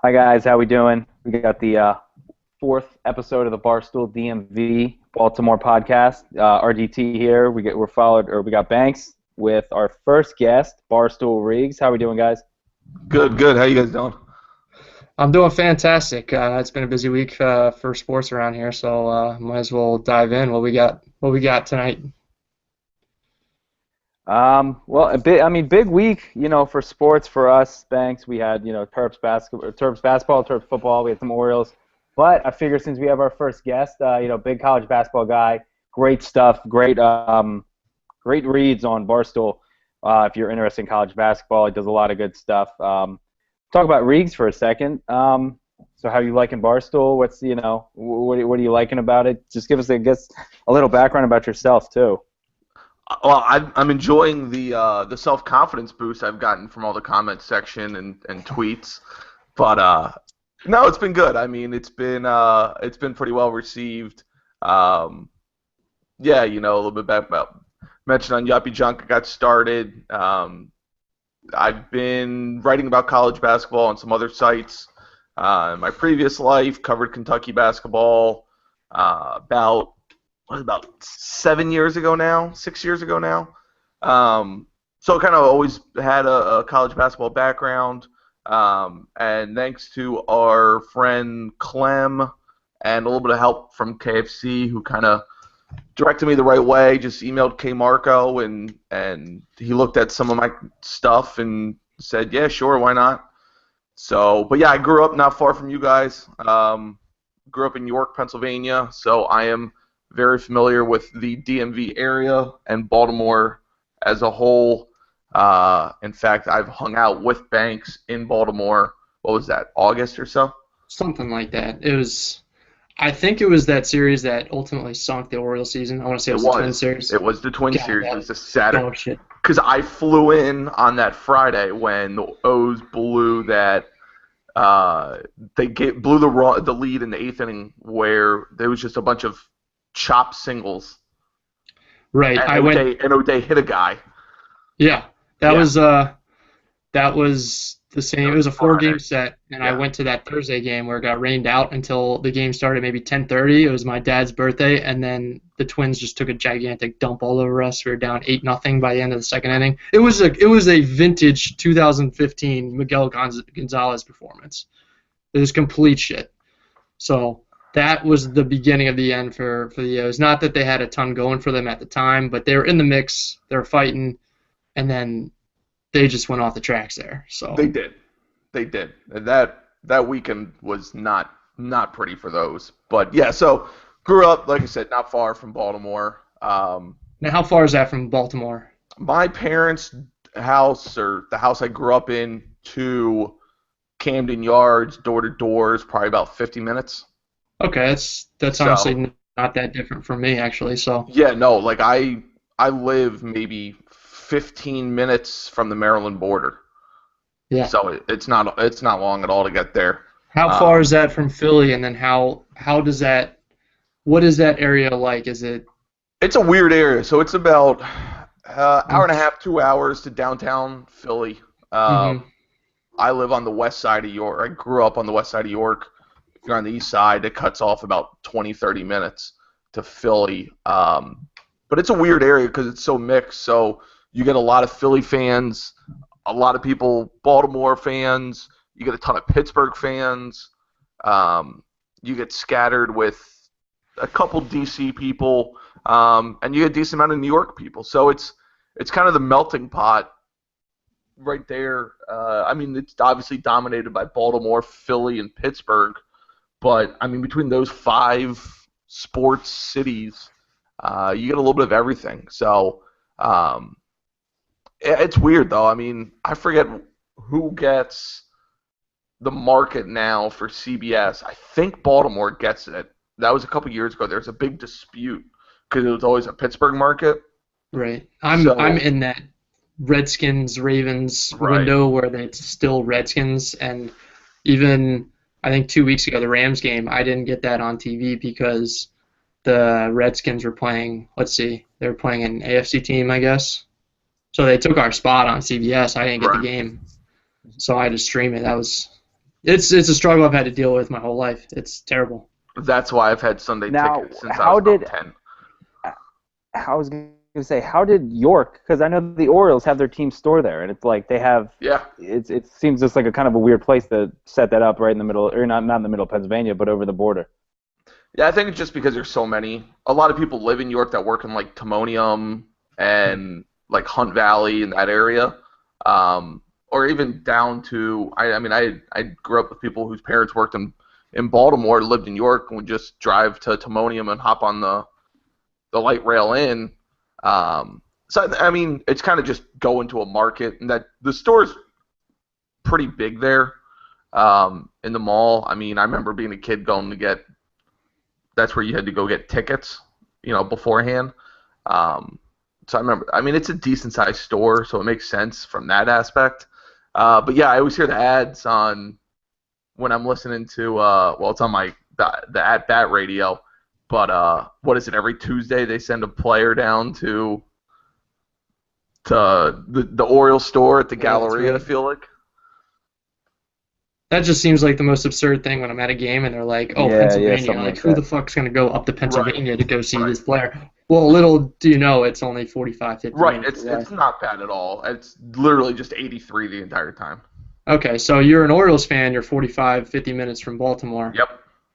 Hi guys, how we doing? We got the fourth episode of the BarstoolDMV-Baltimore Podcast. RDT here. We got Banks with our first guest, Barstool Riggs. How we doing, guys? Good, good. How you guys doing? I'm doing fantastic. It's been a busy week for sports around here, so might as well dive in. What we got tonight? Big week, for sports for us, Banks. We had, Terps basketball, Terps football. We had some Orioles, but I figure since we have our first guest, big college basketball guy, great stuff, great reads on Barstool. If you're interested in college basketball, he does a lot of good stuff. Talk about Riggs for a second. So how you liking Barstool? What are you liking about it? Just give us, a little background about yourself too. Well, I'm enjoying the self-confidence boost I've gotten from all the comment section and tweets, but no, it's been good. I mean, it's been pretty well received. A little bit back about mention on Yuppie Junk. I got started. I've been writing about college basketball on some other sites. In my previous life, covered Kentucky basketball about 7 years ago now, 6 years ago now. So kind of always had a college basketball background. And thanks to our friend Clem and a little bit of help from KFC, who kind of directed me the right way, just emailed K Marco and he looked at some of my stuff and said, yeah, sure, why not? So, but yeah, I grew up not far from you guys. Grew up in York, Pennsylvania, so I am very familiar with the DMV area and Baltimore as a whole. In fact, I've hung out with Banks in Baltimore. What was that, August or so? Something like that. I think it was that series that ultimately sunk the Orioles season. I want to say it was the Twin series. It was the Twin series. It was the Saturday. Oh, shit. Because I flew in on that Friday when the O's blew that. Blew the lead in the eighth inning where there was just a bunch of chop singles. Right. And O'Day hit a guy. Yeah. That was the same. It was a 4-game set, and I went to that Thursday game where it got rained out until the game started maybe 10:30. It was my dad's birthday, and then the Twins just took a gigantic dump all over us. We were down 8-0 by the end of the second inning. It was a vintage 2015 Miguel Gonzalez performance. It was complete shit. So that was the beginning of the end for the O's. Not that they had a ton going for them at the time, but they were in the mix. They were fighting, and then they just went off the tracks there. So they did. And that weekend was not pretty for those. But yeah, so grew up, like I said, not far from Baltimore. Now, how far is that from Baltimore? My parents' house, or the house I grew up in, to Camden Yards, door to door, is probably about 50 minutes. Okay, that's honestly not that different from me, actually. So yeah, no, like I live maybe 15 minutes from the Maryland border. Yeah. So it's not long at all to get there. How far is that from Philly, and then what is that area like? Is it? It's a weird area. So it's about hour and a half, 2 hours to downtown Philly. I live on the west side of York. I grew up on the west side of York. If you're on the east side, it cuts off about 20, 30 minutes to Philly. But it's a weird area because it's so mixed. So you get a lot of Philly fans, a lot of people, Baltimore fans. You get a ton of Pittsburgh fans. You get scattered with a couple D.C. people, and you get a decent amount of New York people. So it's kind of the melting pot right there. It's obviously dominated by Baltimore, Philly, and Pittsburgh. But, between those 5 sports cities, you get a little bit of everything. So it's weird, though. I forget who gets the market now for CBS. I think Baltimore gets it. That was a couple years ago. There was a big dispute because it was always a Pittsburgh market. Right. I'm in that Redskins-Ravens window where it's still Redskins. And even, I think 2 weeks ago, the Rams game, I didn't get that on TV because the Redskins were playing, they were playing an AFC team, I guess. So they took our spot on CBS. I didn't get the game. So I had to stream it. That was It's a struggle I've had to deal with my whole life. It's terrible. That's why I've had Sunday Now, tickets since I was about 10. I was going to say, how did York? Because I know the Orioles have their team store there, and it's like they have. Yeah. It seems just like a kind of a weird place to set that up right in the middle, or not in the middle of Pennsylvania, but over the border. Yeah, I think it's just because there's so many. A lot of people live in York that work in like Timonium and like Hunt Valley in that area, or even down to. I grew up with people whose parents worked in Baltimore, lived in York, and would just drive to Timonium and hop on the light rail in. So I mean, it's kind of just go into a market, and that the store's pretty big there in the mall. I mean, I remember being a kid going to get. That's where you had to go get tickets, beforehand. So I remember. I mean, it's a decent sized store, so it makes sense from that aspect. But yeah, I always hear the ads on when I'm listening to. It's on the at bat radio. But what is it? Every Tuesday they send a player down to the Orioles store at the Galleria. Right. I feel like. That just seems like the most absurd thing when I'm at a game and they're like, "Oh, Yeah, Pennsylvania! something Like, like who that. the fuck's gonna go up to Pennsylvania to go see Right. this player?" Well, little do you know, it's only 45, 50 Right. minutes. It's not bad at all. It's literally just 83 the entire time. Okay, so you're an Orioles fan. You're 45, 50 minutes from Baltimore. Yep.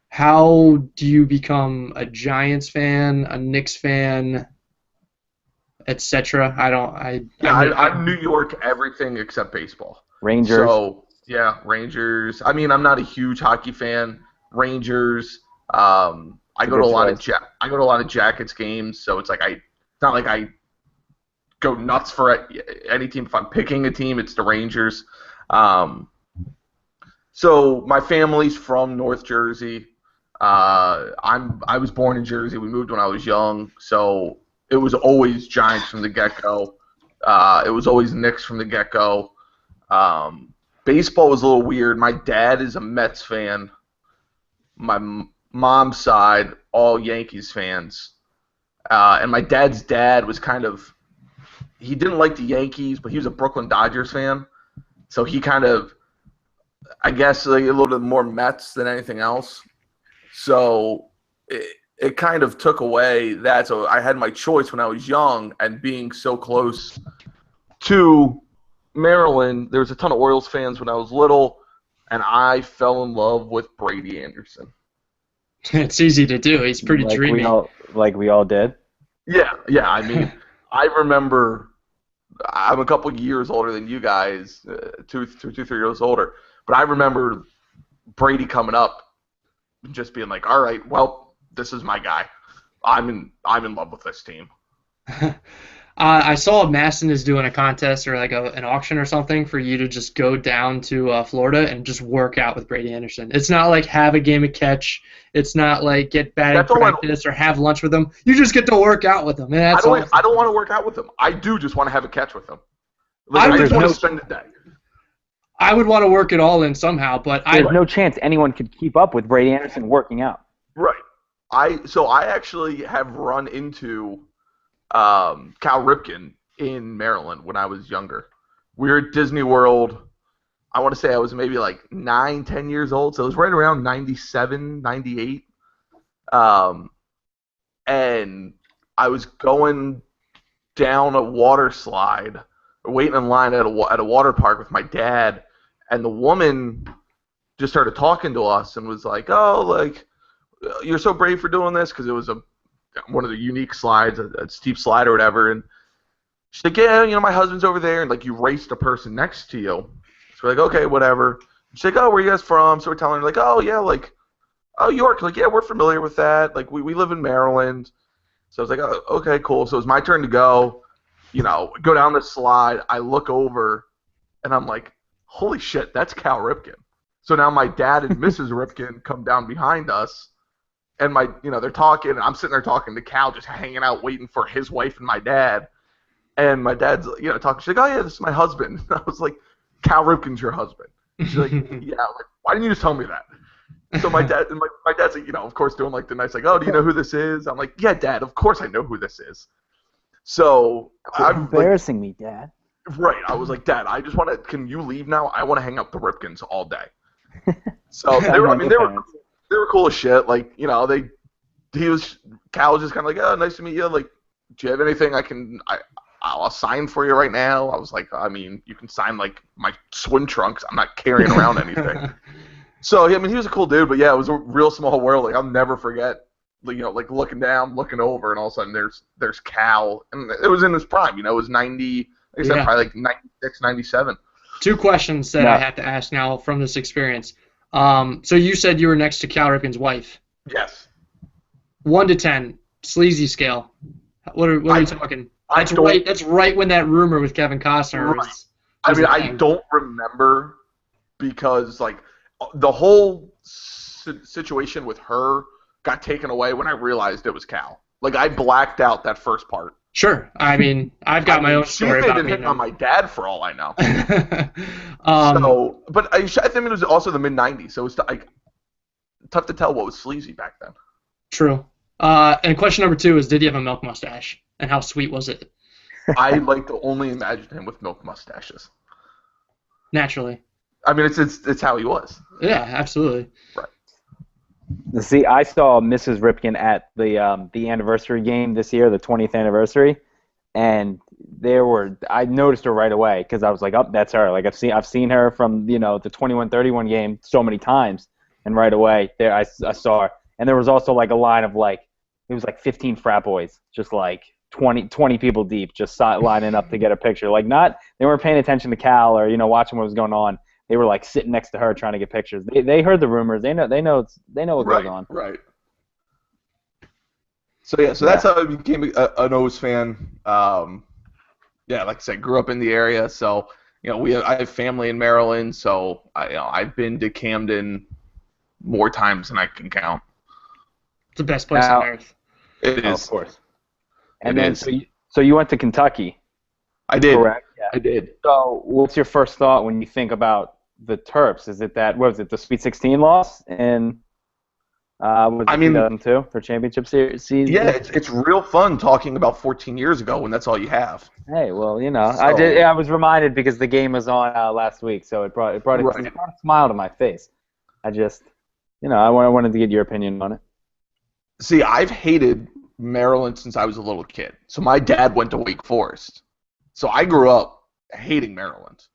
How do you become a Giants fan, a Knicks fan, etc.? I'm New York everything except baseball. Rangers. So yeah, Rangers. I mean, I'm not a huge hockey fan. Rangers. I go to a lot of Jackets games, so it's not like I go nuts for any team. If I'm picking a team, it's the Rangers. So my family's from North Jersey. I was born in Jersey. We moved when I was young, so it was always Giants from the get-go. It was always Knicks from the get-go. Baseball was a little weird. My dad is a Mets fan. My mom's side, all Yankees fans. And my dad's dad was he didn't like the Yankees, but he was a Brooklyn Dodgers fan. So he kind of, I guess, like a little bit more Mets than anything else. So it kind of took away that. So I had my choice when I was young, and being so close to Maryland, there was a ton of Orioles fans when I was little, and I fell in love with Brady Anderson. It's easy to do. He's pretty dreamy. We all did. Yeah. I mean, I remember I'm a couple years older than you guys, 3 years older, but I remember Brady coming up and just being like, all right, well, this is my guy. I'm in love with this team. I saw Masson is doing a contest or like an auction or something for you to just go down to Florida and just work out with Brady Anderson. It's not like have a game of catch. It's not like get batting practice or have lunch with him. You just get to work out with him. And that's I don't want to work out with him. I do just want to have a catch with him. I just want to spend the day. I would want to work it all in somehow, but there's no chance anyone could keep up with Brady Anderson working out. Right. I actually have run into Cal Ripken in Maryland when I was younger. We were at Disney World. I want to say I was maybe like 9, 10 years old, so it was right around 97, 98. And I was going down a water slide, waiting in line at a water park with my dad, and the woman just started talking to us and was like, "Oh, like you're so brave for doing this," because it was one of the unique slides, a steep slide or whatever. And she's like, "Yeah, my husband's over there," and like you raced a person next to you. So we're like, "Okay, whatever." She's like, "Oh, where are you guys from?" So we're telling her like, "Oh yeah, like, oh York." Like, "Yeah, we're familiar with that. Like, we live in Maryland." So I was like, "Oh, okay, cool." So it was my turn to go. Go down the slide. I look over, and I'm like, "Holy shit, that's Cal Ripken." So now my dad and Mrs. Ripken come down behind us, and they're talking, and I'm sitting there talking to Cal, just hanging out, waiting for his wife and my dad. And my dad's, talking. She's like, "Oh yeah, this is my husband." And I was like, "Cal Ripken's your husband?" She's like, "Yeah." I'm like, "Why didn't you just tell me that?" So my dad's like, of course, doing like the nice, like, "Oh, do you know who this is?" I'm like, "Yeah, Dad, of course I know who this is." So I'm embarrassing me, Dad. Right. I was like, "Dad, I just can you leave now? I want to hang out with the Ripkins all day." So they were cool as shit. Like, you know, Cal was just kind of like, oh, nice to meet you. Like, do you have anything I'll sign for you right now? I was like, I mean, you can sign like my swim trunks. I'm not carrying around anything. So, I mean, he was a cool dude, but yeah, it was a real small world. Like, I'll never forget, you know, like looking down, looking over, and all of a sudden there's Cal, and it was in his prime. You know, it was 90. Like I said, probably like 96, 97. Two questions that I have to ask now from this experience. So you said you were next to Cal Ripken's wife. Yes. 1 to 10, sleazy scale. What are you talking? That's right when that rumor with Kevin Costner was. I don't remember because like the whole situation with her got taken away when I realized it was Cal. Like I blacked out that first part. Sure. I mean, I've got my own story she about been hitting on my dad for all I know. But I think it was also the mid-'90s, so it was like tough to tell what was sleazy back then. True. And question number 2 is, did he have a milk mustache, and how sweet was it? I like to only imagine him with milk mustaches. Naturally. I mean, it's how he was. Yeah, absolutely. Right. See, I saw Mrs. Ripken at the anniversary game this year, the 20th anniversary, and I noticed her right away because I was like, oh, that's her. Like I've seen her from the 21-31 game so many times, and right away there I saw her. And there was also like a line of like it was like 15 frat boys, just like 20 people deep, just lining up to get a picture. Like they weren't paying attention to Cal or watching what was going on. They were like sitting next to her trying to get pictures. They heard the rumors. They know what goes on. Right. So that's how I became an O's fan. Like I said, grew up in the area. So I have family in Maryland. So I've been to Camden more times than I can count. It's the best place on earth. It is, of course. And then so you went to Kentucky. I did. Correct. Yeah. I did. So what's your first thought when you think about the Terps? Is it the Sweet 16 loss in 2002 for championship season? Yeah, it's real fun talking about 14 years ago when that's all you have. Hey, well, I was reminded because the game was on last week, so it brought a smile to my face. I just, I wanted to get your opinion on it. See, I've hated Maryland since I was a little kid. So my dad went to Wake Forest. So I grew up hating Maryland.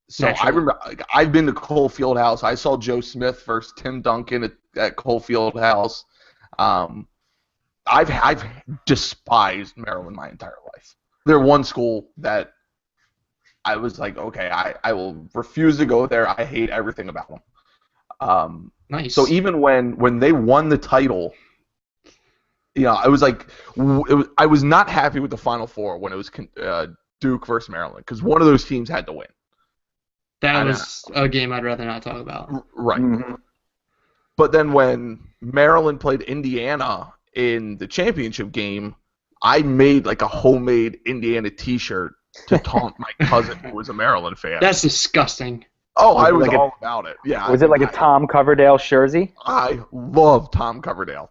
So I remember I've been to Cole Fieldhouse. I saw Joe Smith versus Tim Duncan at Cole Fieldhouse. I've despised Maryland my entire life. They're one school that I was like, okay, I will refuse to go there. I hate everything about them. Nice. So even when they won the title, I was like, I was not happy with the Final Four when it was Duke versus Maryland because one of those teams had to win. That was a game I'd rather not talk about. Right. Mm-hmm. But then when Maryland played Indiana in the championship game, I made like a homemade Indiana T-shirt to taunt my cousin who was a Maryland fan. That's disgusting. Oh, I was all about it. Yeah. Was it like a Tom Coverdale jersey? I love Tom Coverdale.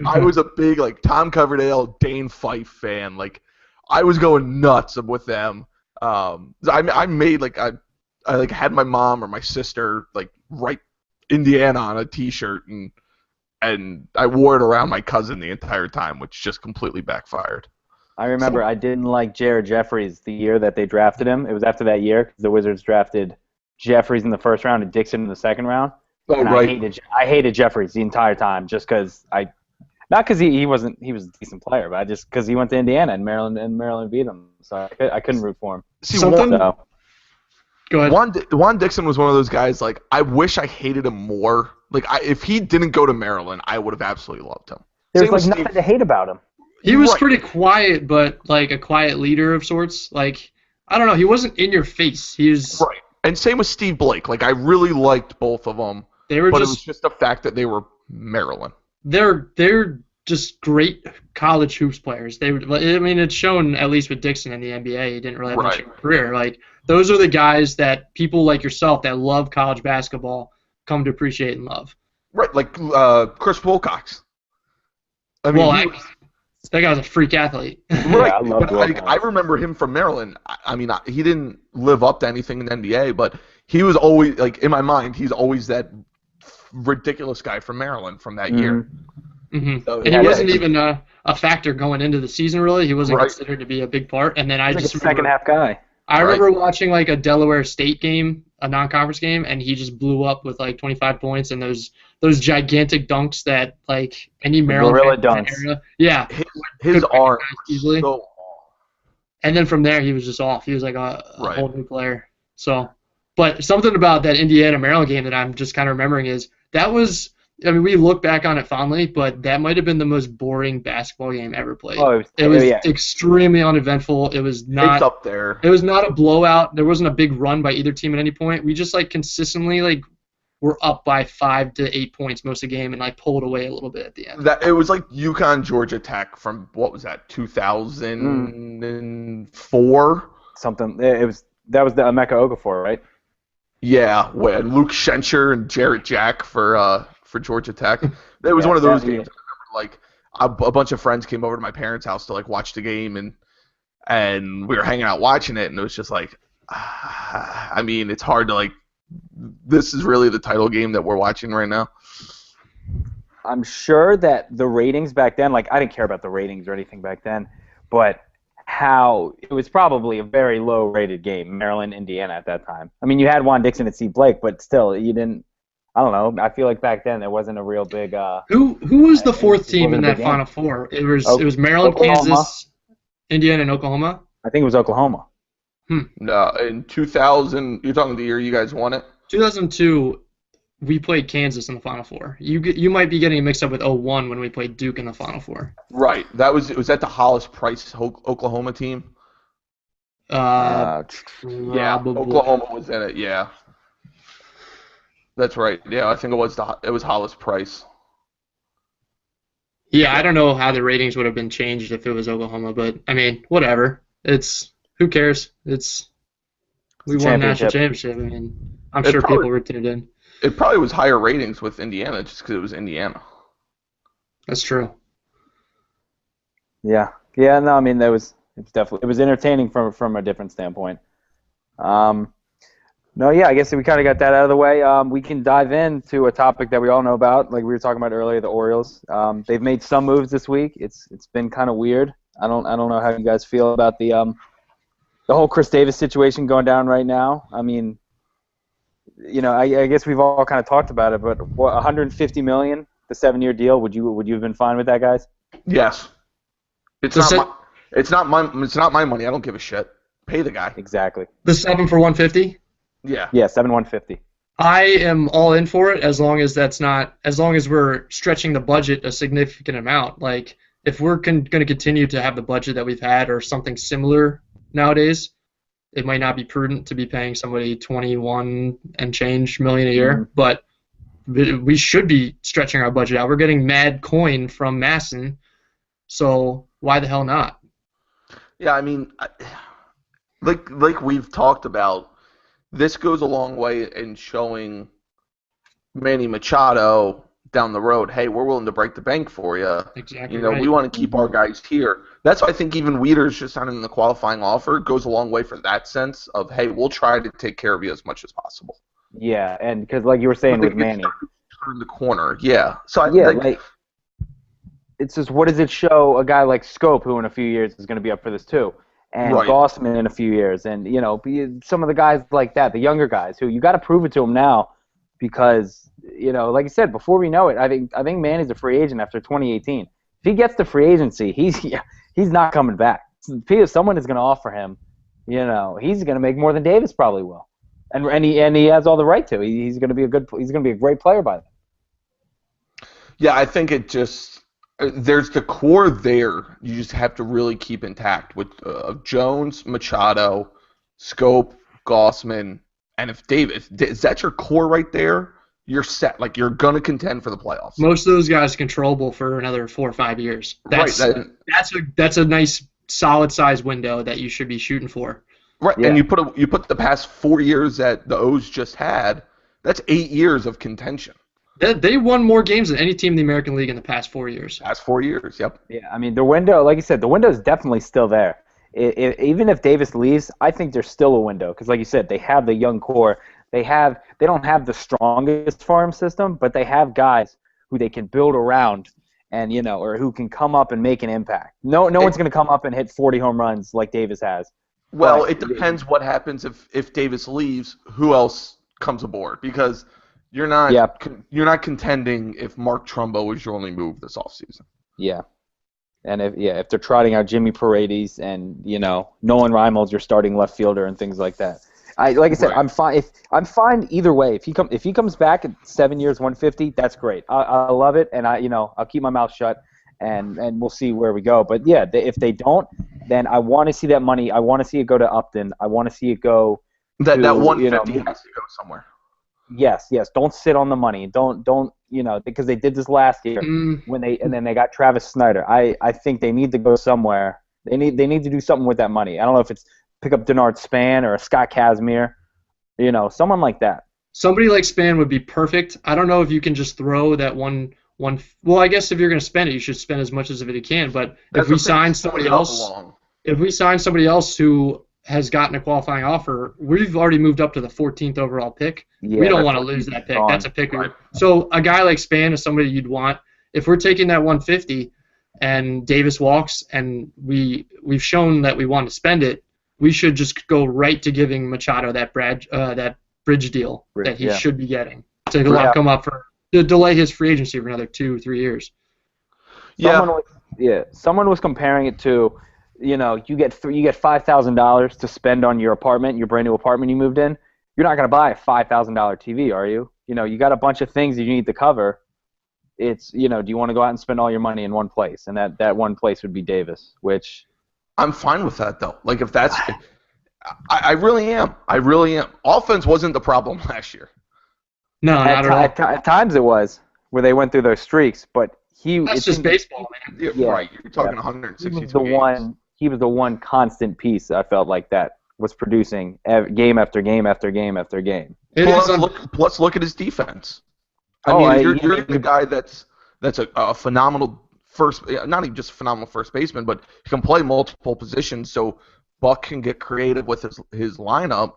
I was a big Tom Coverdale, Dane Fife fan. Like I was going nuts with them. I made I had my mom or my sister write Indiana on a T-shirt and I wore it around my cousin the entire time, which just completely backfired. I remember I didn't like Jared Jeffries the year that they drafted him. It was after that year because the Wizards drafted Jeffries in the first round and Dixon in the second round. Oh, and right. I hated Jeffries the entire time just because not because he was a decent player, but just because he went to Indiana and Maryland beat him, so I couldn't root for him. See, Go ahead. Juan Dixon was one of those guys. I wish I hated him more. If he didn't go to Maryland, I would have absolutely loved him. There's nothing to hate about him. He was pretty quiet, but a quiet leader of sorts. I don't know. He wasn't in your face. He was right. And same with Steve Blake. I really liked both of them. It was just the fact that they were Maryland. They're just great college hoops players. It's shown at least with Dixon in the NBA. He didn't really have much of a career. Those are the guys that people like yourself that love college basketball come to appreciate and love. Right, Chris Wilcox. That guy was a freak athlete. Right, I remember him from Maryland. He didn't live up to anything in the NBA, but he was always, like, in my mind, he's always that ridiculous guy from Maryland from that year. Mm-hmm. So, And he wasn't even a factor going into the season, really. He wasn't considered to be a big part. And then I just remember, second half guy. I remember watching like a Delaware State game, a non-conference game, and he just blew up with like 25 points and those gigantic dunks that like any Maryland fan in that era, his arm easily. So long. And then from there, he was just off. He was like a whole new player. So, but something about that Indiana-Maryland game that I'm just kind of remembering is that was. I mean, we look back on it fondly, but that might have been the most boring basketball game ever played. Oh, it was extremely uneventful. It was not. It's up there. It was not a blowout. There wasn't a big run by either team at any point. We just like consistently like were up by 5 to 8 points most of the game and like pulled away a little bit at the end. It was like UConn Georgia Tech from what was that 2004? Something. That was the Emeka Okafor, right? Yeah, when Luke Schencher and Jarrett Jack for Georgia Tech. It was one of those games. Like a bunch of friends came over to my parents' house to like watch the game, and we were hanging out watching it, and it was just like, I mean, it's hard to like. This is really the title game that we're watching right now. I'm sure that the ratings back then, like I didn't care about the ratings or anything back then, but how it was probably a very low-rated game, Maryland, Indiana at that time. I mean, you had Juan Dixon and Steve Blake, but still, you didn't. I don't know. I feel like back then there wasn't a real big. Who was the fourth team in that Final Four? It was Maryland, Oklahoma. Kansas, Indiana, and Oklahoma. I think it was Oklahoma. No, in 2000, you're talking the year you guys won it. 2002, we played Kansas in the Final Four. You might be getting it mixed up with 01 when we played Duke in the Final Four. Right. Was that the Hollis Price Oklahoma team? Yeah, Oklahoma was in it. Yeah. That's right. Yeah, I think it was Hollis Price. Yeah, I don't know how the ratings would have been changed if it was Oklahoma, but I mean, whatever. Who cares? We won a national championship. I mean, I'm sure people were tuned in. It probably was higher ratings with Indiana just because it was Indiana. That's true. Yeah. Yeah. No, I mean, it was entertaining from a different standpoint. No, yeah, I guess we kind of got that out of the way. We can dive into a topic that we all know about, like we were talking about earlier, the Orioles. They've made some moves this week. It's been kind of weird. I don't know how you guys feel about the whole Chris Davis situation going down right now. I mean, you know, I guess we've all kind of talked about it, but what, $150 million, the 7-year deal? Would you have been fine with that, guys? Yes. It's not my money. I don't give a shit. Pay the guy. Exactly. The 7 for 150. Yeah. Yeah, 7/150. I am all in for it as long as we're stretching the budget a significant amount. Like if we're going to continue to have the budget that we've had or something similar nowadays, it might not be prudent to be paying somebody 21 and change million a year, but we should be stretching our budget out. We're getting mad coin from Masson, so why the hell not? Yeah, I mean, like we've talked about, this goes a long way in showing Manny Machado down the road, hey, we're willing to break the bank for you. Exactly. You know, we want to keep our guys here. That's why I think even Wieters just signing the qualifying offer goes a long way for that sense of, hey, we'll try to take care of you as much as possible. Yeah, and because like you were saying with Manny, turn the corner. Yeah. So it's just, what does it show a guy like Scope, who in a few years is going to be up for this too, and Gossman in a few years, and you know, some of the guys like that, the younger guys who you got to prove it to them now, because you know, like I said, before we know it, I think Manny's a free agent after 2018. If he gets to free agency, he's not coming back. If someone is going to offer him, you know, he's going to make more than Davis probably will, and he has all the right to. He's going to be a great player by then. Yeah, I think it just. There's the core there. You just have to really keep intact with Jones, Machado, Scope, Gossman, and if Davis, is that your core right there? You're set. Like you're gonna contend for the playoffs. Most of those guys controllable for another 4 or 5 years. That's a nice solid size window that you should be shooting for. Right, yeah. And you put the past 4 years that the O's just had. That's 8 years of contention. They won more games than any team in the American League in the past 4 years. Past 4 years, yep. Yeah, I mean, the window, like you said, the window is definitely still there. Even if Davis leaves, I think there's still a window because, like you said, they have the young core. they don't have the strongest farm system, but they have guys who they can build around and, or who can come up and make an impact. No one's going to come up and hit 40 home runs like Davis has. Well, But it depends what happens if Davis leaves, who else comes aboard, because you're not contending if Mark Trumbo is your only move this offseason. Yeah. And if they're trotting out Jimmy Paredes and, Nolan Reimold's your starting left fielder and things like that. Like I said, Right. I'm fine. I'm fine either way. If he comes back at 7 years, 150, that's great. I love it, and I'll keep my mouth shut, and we'll see where we go. But yeah, if they don't, then I want to see that money. I want to see it go to Upton. I want to see it go. That to, 150 has to go somewhere. Yes. Don't sit on the money. Don't because they did this last year and then they got Travis Snyder. I think they need to go somewhere. They need to do something with that money. I don't know if it's pick up Denard Span or a Scott Kazmir, someone like that. Somebody like Span would be perfect. I don't know if you can just throw that one. Well, I guess if you're going to spend it, you should spend as much as it you can. But if we sign somebody else who has gotten a qualifying offer, we've already moved up to the 14th overall pick. Yeah, we don't want to lose that pick. gone. That's a pick. Right. So a guy like Span is somebody you'd want. If we're taking that 150 and Davis walks and we've shown that we want to spend it, we should just go right to giving Machado that bridge deal that he should be getting to lock him up to delay his free agency for another 2-3 years. Someone was comparing it to, you get $5,000 to spend on your apartment, your brand new apartment you moved in. You're not going to buy a $5,000 TV, are you? You got a bunch of things that you need to cover. It's, do you want to go out and spend all your money in one place? And that one place would be Davis, which I'm fine with that, though. Like, if that's – I really am. I really am. Offense wasn't the problem last year. No, not at all. At times it was, where they went through those streaks. But that's just baseball, man. Yeah, right. You're talking 162 games. He was the one constant piece, I felt like, that was producing game after game after game after game. Plus, look at his defense. You're the guy that's a phenomenal not even just a phenomenal first baseman, but he can play multiple positions, so Buck can get creative with his lineup.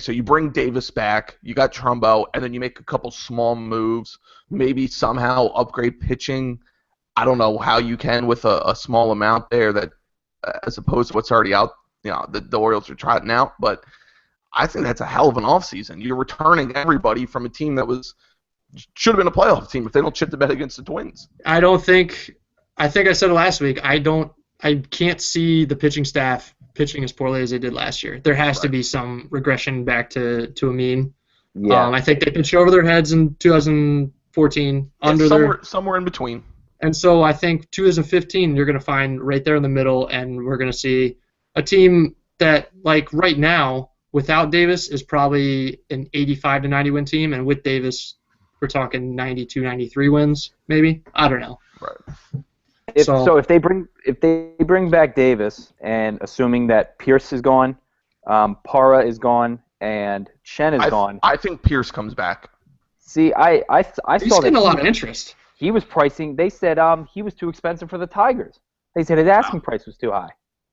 So you bring Davis back, you got Trumbo, and then you make a couple small moves, maybe somehow upgrade pitching. I don't know how you can with a small amount there, that as opposed to what's already out, the Orioles are trotting out, but I think that's a hell of an offseason. You're returning everybody from a team that should have been a playoff team if they don't chip the bed against the Twins. I think I said it last week. I can't see the pitching staff pitching as poorly as they did last year. There has to be some regression back to a mean. Yeah. I think they pitched over their heads in 2014. Somewhere in between. And so I think 2015 you're going to find right there in the middle, and we're going to see a team that, like right now, without Davis is probably an 85 to 90 win team, and with Davis we're talking 92, 93 wins, maybe. I don't know. Right. If they bring back Davis, and assuming that Pierce is gone, Parra is gone, and Chen is gone. I think Pierce comes back. See, I He's saw getting that a lot of interest. He was pricing. They said he was too expensive for the Tigers. They said his asking price was too high.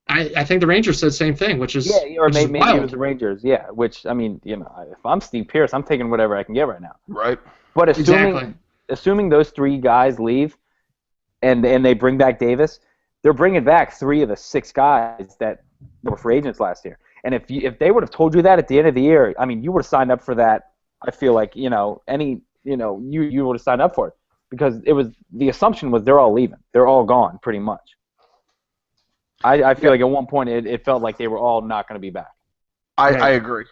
I think the Rangers said the same thing, which is maybe wild. it was the Rangers. Yeah, which if I'm Steve Pierce, I'm taking whatever I can get right now. Right. But assuming those three guys leave, and they bring back Davis, they're bringing back 3 of the 6 guys that were free agents last year. And if they would have told you that at the end of the year, you would have signed up for that. I feel like you would have signed up for it, because the assumption was they're all leaving, they're all gone pretty much. I feel like at one point it felt like they were all not going to be back. I agree.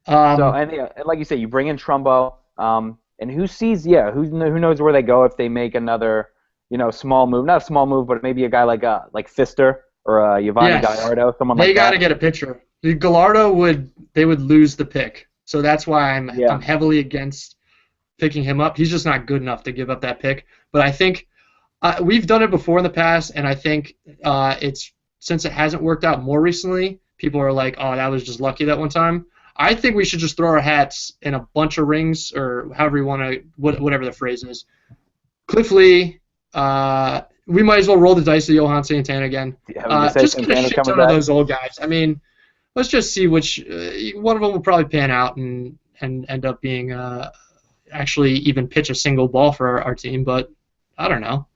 And like you say, you bring in Trumbo, and who knows where they go if they make another small move, not a small move, but maybe a guy like Fister or Yvonne Gallardo, someone like that. They got to get a pitcher. Gallardo would lose the pick, so that's why I'm heavily against picking him up. He's just not good enough to give up that pick. But I think we've done it before in the past, and I think since it hasn't worked out more recently, people are like, oh, that was just lucky that one time. I think we should just throw our hats in a bunch of rings, or however you want to, whatever the phrase is. Cliff Lee, we might as well roll the dice to Johan Santana again. Just get a shit ton of those old guys. let's just see which one of them will probably pan out and end up being actually even pitch a single ball for our team. But I don't know.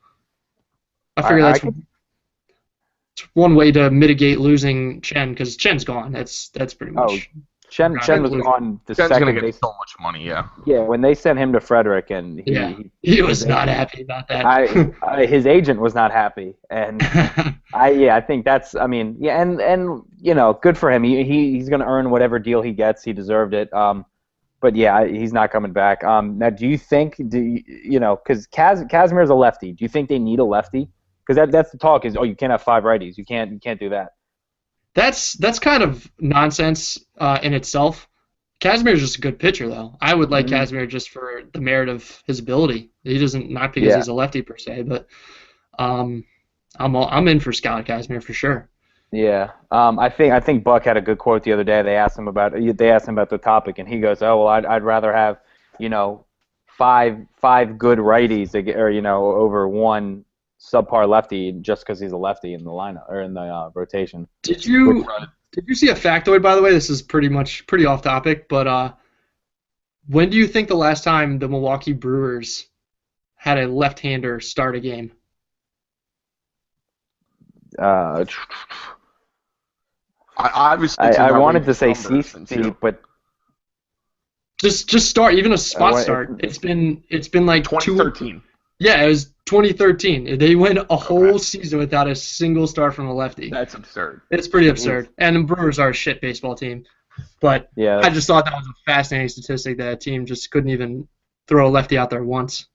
I figure that's one way to mitigate losing Chen, because Chen's gone. That's pretty much. Oh, Chen was gone the Chen's second. Gonna get so much money, yeah. Yeah, when they sent him to Frederick, and he was not happy about that. His agent was not happy, and I think that's. I mean, yeah, and you know, good for him. He's going to earn whatever deal he gets. He deserved it. But yeah, he's not coming back. Now, do you think because Casimir's a lefty? Do you think they need a lefty? Because that's the talk is, you can't have 5 righties. You can't do that. That's kind of nonsense in itself. Casimir's just a good pitcher, though. I would like Casimir just for the merit of his ability. He doesn't, not because he's a lefty per se, but I'm in for Scott Casimir for sure. Yeah, I think Buck had a good quote the other day. They asked him about the topic, and he goes, "Oh well, I'd rather have 5 good righties over one subpar lefty just because he's a lefty in the lineup or in the rotation." Did you see a factoid, by the way? This is pretty off topic, but when do you think the last time the Milwaukee Brewers had a left-hander start a game? I wanted to say CC, but just start, even a spot start. It's been like 2013. Yeah, it was 2013. They went a whole season without a single start from a lefty. That's absurd. It's pretty absurd. And the Brewers are a shit baseball team. But yeah, I just thought that was a fascinating statistic that a team just couldn't even throw a lefty out there once.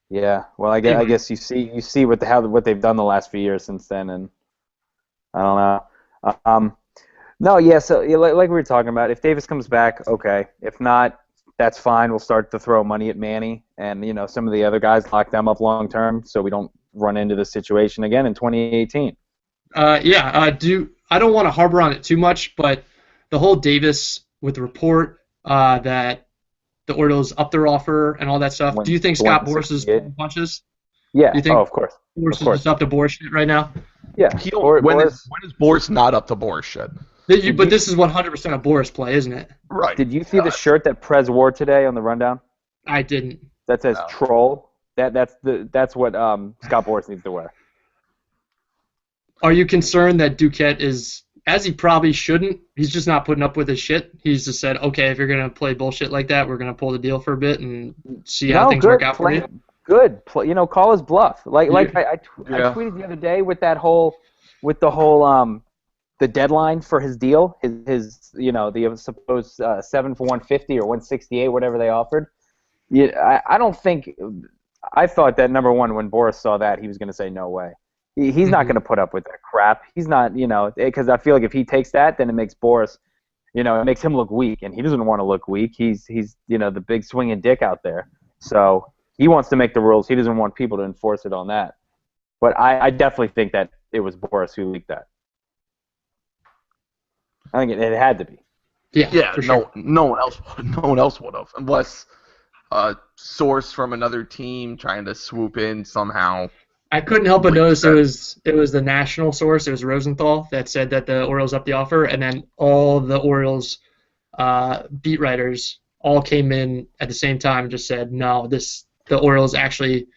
Yeah, well, I guess you see what they've done the last few years since then, and I don't know. No, yeah. So like we were talking about, if Davis comes back, okay. If not, that's fine. We'll start to throw money at Manny, and some of the other guys, lock them up long term, so we don't run into this situation again in 2018. I don't want to harbor on it too much, but the whole Davis with the report that the Orioles up their offer and all that stuff. Do you think Scott Boras is pulling punches? Yeah. Do you think of course. Boras is just up to Boras shit right now? Yeah. When is Boras not up to Boras shit? But this is 100% a Boras play, isn't it? Right. Did you see the shirt that Prez wore today on the rundown? I didn't. That says troll. That's what Scott Boras needs to wear. Are you concerned that Duquette is, as he probably shouldn't, he's just not putting up with his shit? He's just said, okay, if you're going to play bullshit like that, we're going to pull the deal for a bit and see how things work out for you? Good. Call his bluff. I tweeted the other day with the deadline for his deal, the supposed 7 for 150 or 168, whatever they offered. Yeah, I thought that, number one, when Boras saw that, he was going to say no way. He's not going to put up with that crap. He's not, because I feel like if he takes that, then it makes Boras, it makes him look weak, and he doesn't want to look weak. He's the big swinging dick out there. So he wants to make the rules. He doesn't want people to enforce it on that. But I definitely think that it was Boras who leaked that. I think it had to be. Yeah. For sure. No one else would have, unless a source from another team trying to swoop in somehow. I couldn't help but notice it was the national source. It was Rosenthal that said that the Orioles upped the offer, and then all the Orioles beat writers all came in at the same time and just said, no, the Orioles actually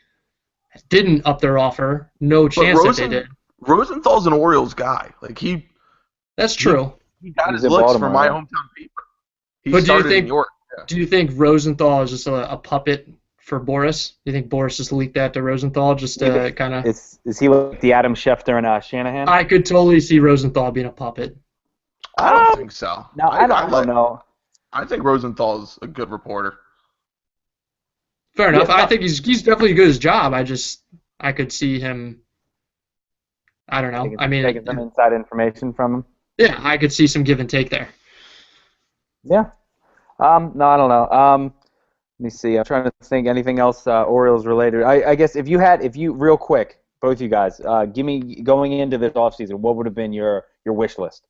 didn't up their offer. No chance that they did. Rosenthal's an Orioles guy. That's true. He got his looks from my hometown paper. But do you think Rosenthal is just a puppet for Boras? Do you think Boras just leaked that to Rosenthal just to kind of... Is he like the Adam Schefter and Shanahan? I could totally see Rosenthal being a puppet. I don't think so. No, I don't know. I think Rosenthal's a good reporter. Fair enough. I think he's definitely good at his job. I could see him... I don't know. Taking some inside information from him? Yeah, I could see some give and take there. Yeah. No, I don't know. Let me see. I'm trying to think anything else Orioles related. I guess if you real quick, both you guys, give me going into this offseason, what would have been your wish list?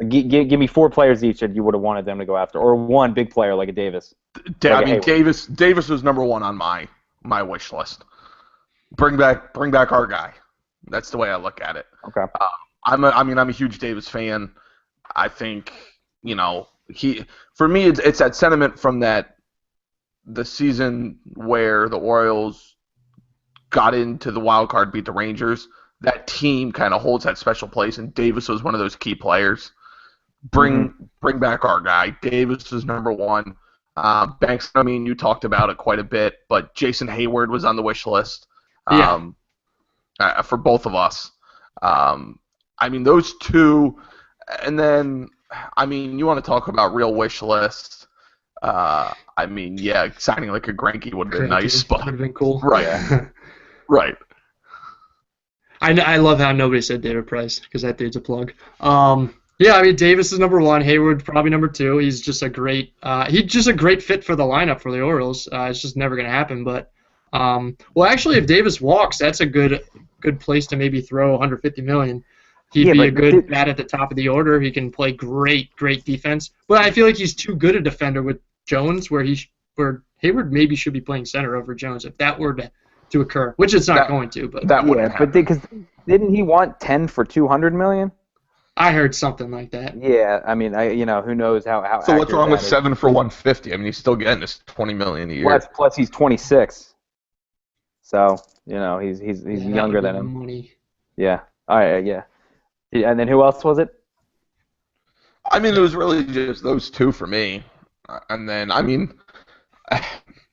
Give me 4 players each that you would have wanted them to go after, or one big player like a Davis. Davis was number 1 on my wish list. Bring back our guy. That's the way I look at it. Okay. I'm a huge Davis fan. I think, for me, it's that sentiment from the season where the Orioles got into the wild card, beat the Rangers. That team kind of holds that special place, and Davis was one of those key players. Bring back our guy. Davis was number one. Banks, I mean, you talked about it quite a bit, but Jason Hayward was on the wish list for both of us. I mean, those two, and then, I mean, you want to talk about real wish lists. I mean, yeah, signing like a Greinke would have been nice, but would have been cool. Right, right. I love how nobody said David Price because that dude's a plug. Yeah, I mean, Davis is number one. Hayward probably number two. He's just a great fit for the lineup for the Orioles. It's just never going to happen. But well, actually, if Davis walks, that's a good place to maybe throw $150 million. He'd be a good bat at the top of the order. He can play great defense. But I feel like he's too good a defender with Jones, where Hayward maybe should be playing center over Jones if that were to occur, which it's not going to. But that would happen. But because didn't he want 10 for $200 million? I heard something like that. Yeah, I mean, who knows how. So what's wrong with 7 for $150? I mean, he's still getting this $20 million a year. Plus he's 26, so he's younger than him. Money. Yeah. All right. Yeah. And then who else was it? I mean, it was really just those two for me, and then I mean,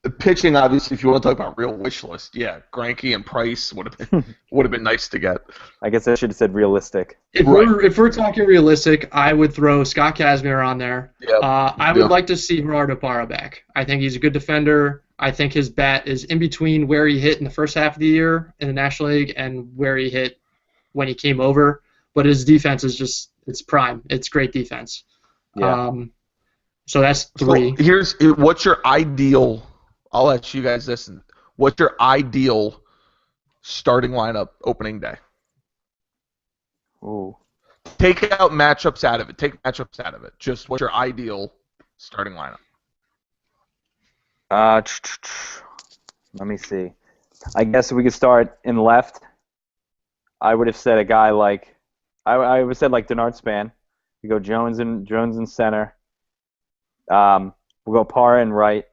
the pitching, obviously, if you want to talk about real wish list, yeah, Greinke and Price would have been nice to get. I guess I should have said realistic. If we're talking realistic, I would throw Scott Kazmir on there. Yep. I would like to see Gerardo Parra back. I think he's a good defender. I think his bat is in between where he hit in the first half of the year in the National League and where he hit when he came over. But his defense is it's prime. It's great defense. Yeah. So that's three. So what's your ideal? I'll ask you guys this. What's your ideal starting lineup opening day? Ooh. Take out matchups out of it. Just what's your ideal starting lineup? Let me see. I guess we could start in left. I would have said a guy like I would have said like Denard Span. We go Jones in center. We'll go Parra in right.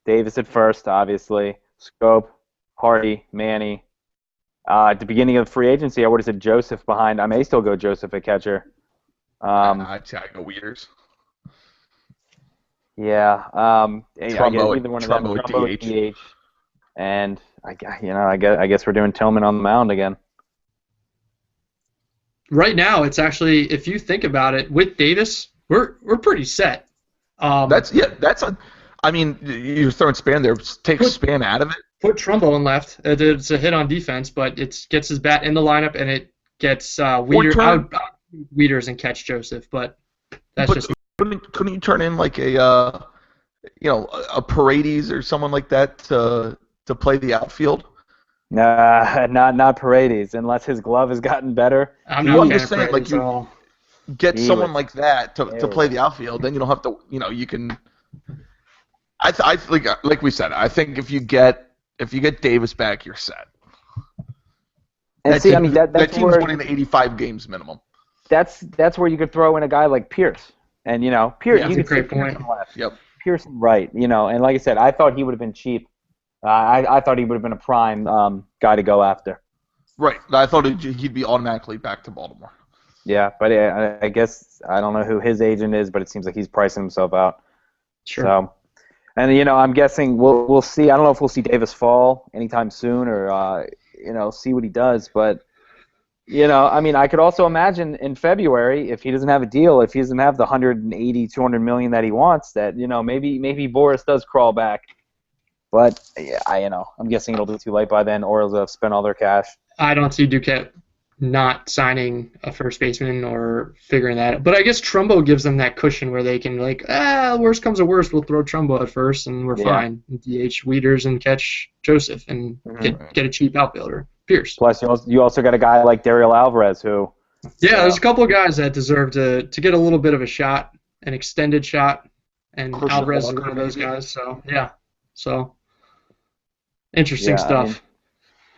Davis at first, obviously. Scope, Hardy, Manny. At the beginning of free agency, I would have said Joseph behind. I may still go Joseph at catcher. I'd say I go Wieters. Yeah. Trumbo, either one of them. Trumbo at DH. And I guess we're doing Tillman on the mound again. Right now, it's actually, if you think about it, with Davis, we're pretty set. I mean, you're throwing Span there. Take Span out of it. Put Trumbo in left. It's a hit on defense, but it gets his bat in the lineup, and it gets Wieters and catch Joseph. But couldn't you turn in like a Paredes or someone like that to play the outfield? Nah, not Paredes, unless his glove has gotten better. I'm just saying, like you get someone like that to play the outfield, then you don't have to. You can. I think, like we said, I think if you get Davis back, you're set. And that team's winning 85 games minimum. That's where you could throw in a guy like Pierce, and Pierce. Yeah, you could great point. Left, yep. Pierce right, and like I said, I thought he would have been cheap. I thought he would have been a prime guy to go after. Right. I thought he'd be automatically back to Baltimore. Yeah, but I guess I don't know who his agent is, but it seems like he's pricing himself out. Sure. So, and I'm guessing we'll see. I don't know if we'll see Davis fall anytime soon, or see what he does. But I mean, I could also imagine in February, if he doesn't have a deal, if he doesn't have the 180, 200 million that he wants, that maybe Boris does crawl back. But I'm guessing it'll be too late by then. Orioles have spent all their cash. I don't see Duquette not signing a first baseman or figuring that out. But I guess Trumbo gives them that cushion where they can worst comes to worst, we'll throw Trumbo at first and we're fine. DH Wieters and catch Joseph and get a cheap outfielder. Pierce. Plus, you also got a guy like Daryl Alvarez who. Yeah, there's a couple of guys that deserve to get a little bit of a shot, an extended shot, and Alvarez is one of those guys. So so. Interesting stuff.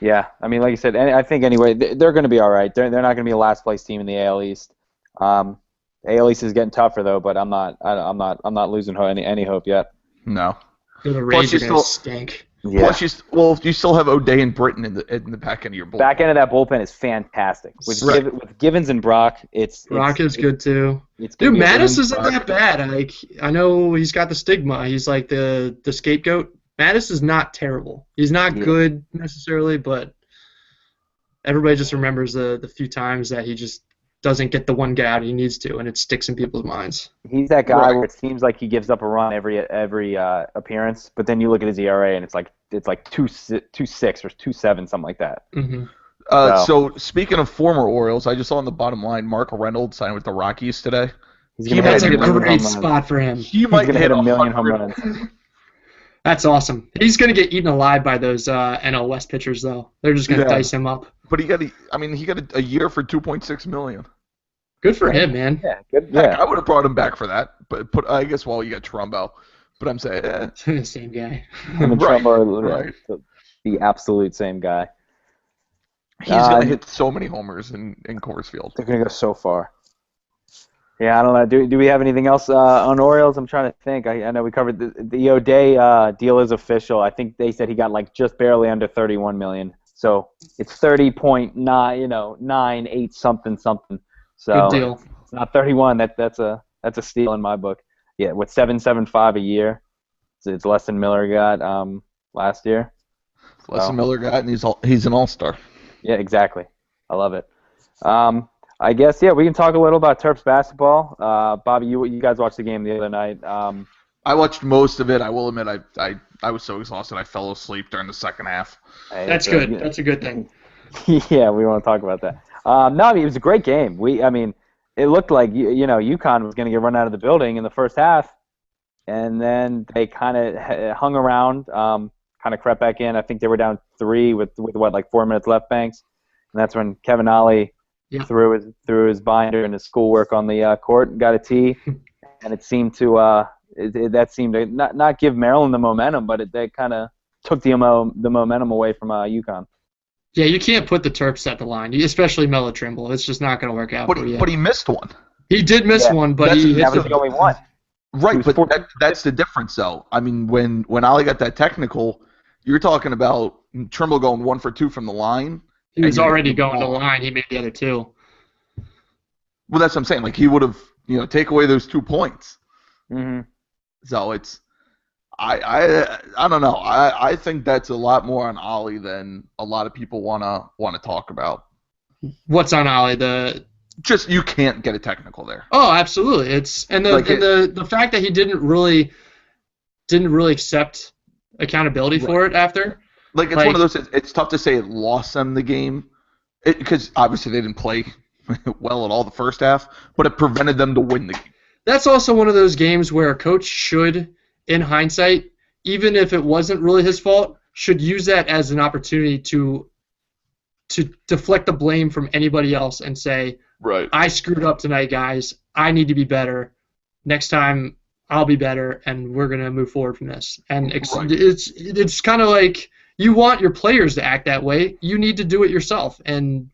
I mean, like you said, I think anyway, they're going to be all right. They're not going to be a last place team in the AL East. AL East is getting tougher though, but I'm not losing any hope yet. No. The Rays are going to stink. Yeah. Plus, you still have O'Day and Britton in the back end of your bullpen. Back end of that bullpen is fantastic. With Givens and Brock, Brock is good too. Dude, Mattis isn't that bad. Like, I know he's got the stigma. He's like the scapegoat. Mattis is not terrible. He's not good necessarily, but everybody just remembers the few times that he just doesn't get the one guy out he needs to, and it sticks in people's minds. He's that guy where it seems like he gives up a run every appearance, but then you look at his ERA and it's like 2.6 or 2.7, something like that. Mm-hmm. So speaking of former Orioles, I just saw on the bottom line Mark Reynolds signed with the Rockies today. That's a great spot for him. He might hit a million home runs. That's awesome. He's going to get eaten alive by those NL West pitchers, though. They're just going to dice him up. But he got a year for $2.6 million. Good for him, man. Yeah, good. Heck, I would have brought him back for that, but I guess you got Trumbo. But I'm saying, same guy. Him and Trumbo are the absolute same guy. He's gonna hit so many homers in Coors Field. They're gonna go so far. Yeah, I don't know. Do we have anything else on Orioles? I'm trying to think. I know we covered the O'Day deal is official. I think they said he got like just barely under $31 million. So it's 30.9, 8 something. So good deal. It's not 31. That's a steal in my book. Yeah, with 7.75 a year, it's less than Miller got last year. Less than Miller got, and he's an all-star. Yeah, exactly. I love it. I guess we can talk a little about Terps basketball. Bobby, you guys watched the game the other night. I watched most of it. I will admit, I was so exhausted I fell asleep during the second half. That's good. That's a good thing. Yeah, we want to talk about that. It was a great game. It looked like UConn was going to get run out of the building in the first half, and then they kind of hung around, kind of crept back in. I think they were down 3 with 4 minutes left, Banks, and that's when Kevin Ollie threw his binder and his schoolwork on the court and got a tee, and it seemed to not give Maryland the momentum, but they kind of took the momentum away from UConn. Yeah, you can't put the Terps at the line, especially Melo Trimble. It's just not going to work out for you. But he missed one. He did miss one, but that was the only one. Right, but that's the difference, though. I mean, when Ollie got that technical, you're talking about Trimble going 1 for 2 from the line. He was already going to the line. He made the other 2. Well, that's what I'm saying. Like, he would have, take away those 2 points. Mm-hmm. So it's, I don't know. I think that's a lot more on Ollie than a lot of people wanna talk about. What's on Ollie? Just you can't get a technical there. Oh, absolutely. The fact that he didn't really accept accountability for it after. Like it's one of those. It's tough to say it lost them the game, because obviously they didn't play well at all the first half, but it prevented them to win the game. That's also one of those games where a coach should, in hindsight, even if it wasn't really his fault, should use that as an opportunity to deflect the blame from anybody else and say, right, I screwed up tonight, guys. I need to be better. Next time, I'll be better, and we're going to move forward from this. And it's kind of like you want your players to act that way. You need to do it yourself. And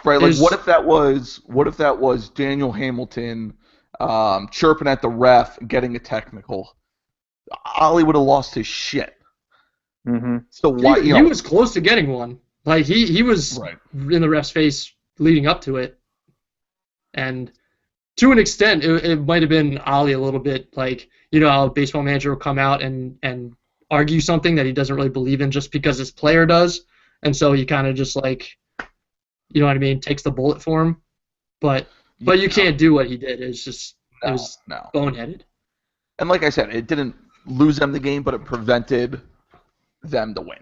right, like what if that was Daniel Hamilton chirping at the ref, getting a technical? Ollie would have lost his shit. Mm-hmm. So why he was close to getting one. Like he was in the ref's face leading up to it, and to an extent, it might have been Ollie a little bit like how a baseball manager will come out and argue something that he doesn't really believe in just because his player does, and so he kind of just like, takes the bullet for him. But you can't do what he did. It was boneheaded. And like I said, it didn't lose them the game, but it prevented them to win.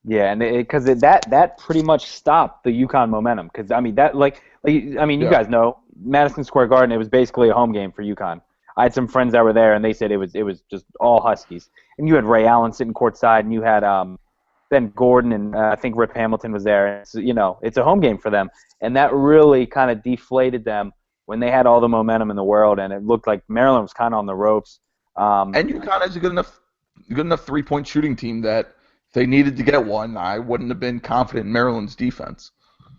Yeah, and because that pretty much stopped the UConn momentum. Because you guys know Madison Square Garden. It was basically a home game for UConn. I had some friends that were there, and they said it was just all Huskies. And you had Ray Allen sitting courtside, and you had Ben Gordon, and I think Rip Hamilton was there. It's a home game for them, and that really kind of deflated them when they had all the momentum in the world, and it looked like Maryland was kind of on the ropes. And UConn is a good enough 3-point shooting team that if they needed to get one, I wouldn't have been confident in Maryland's defense.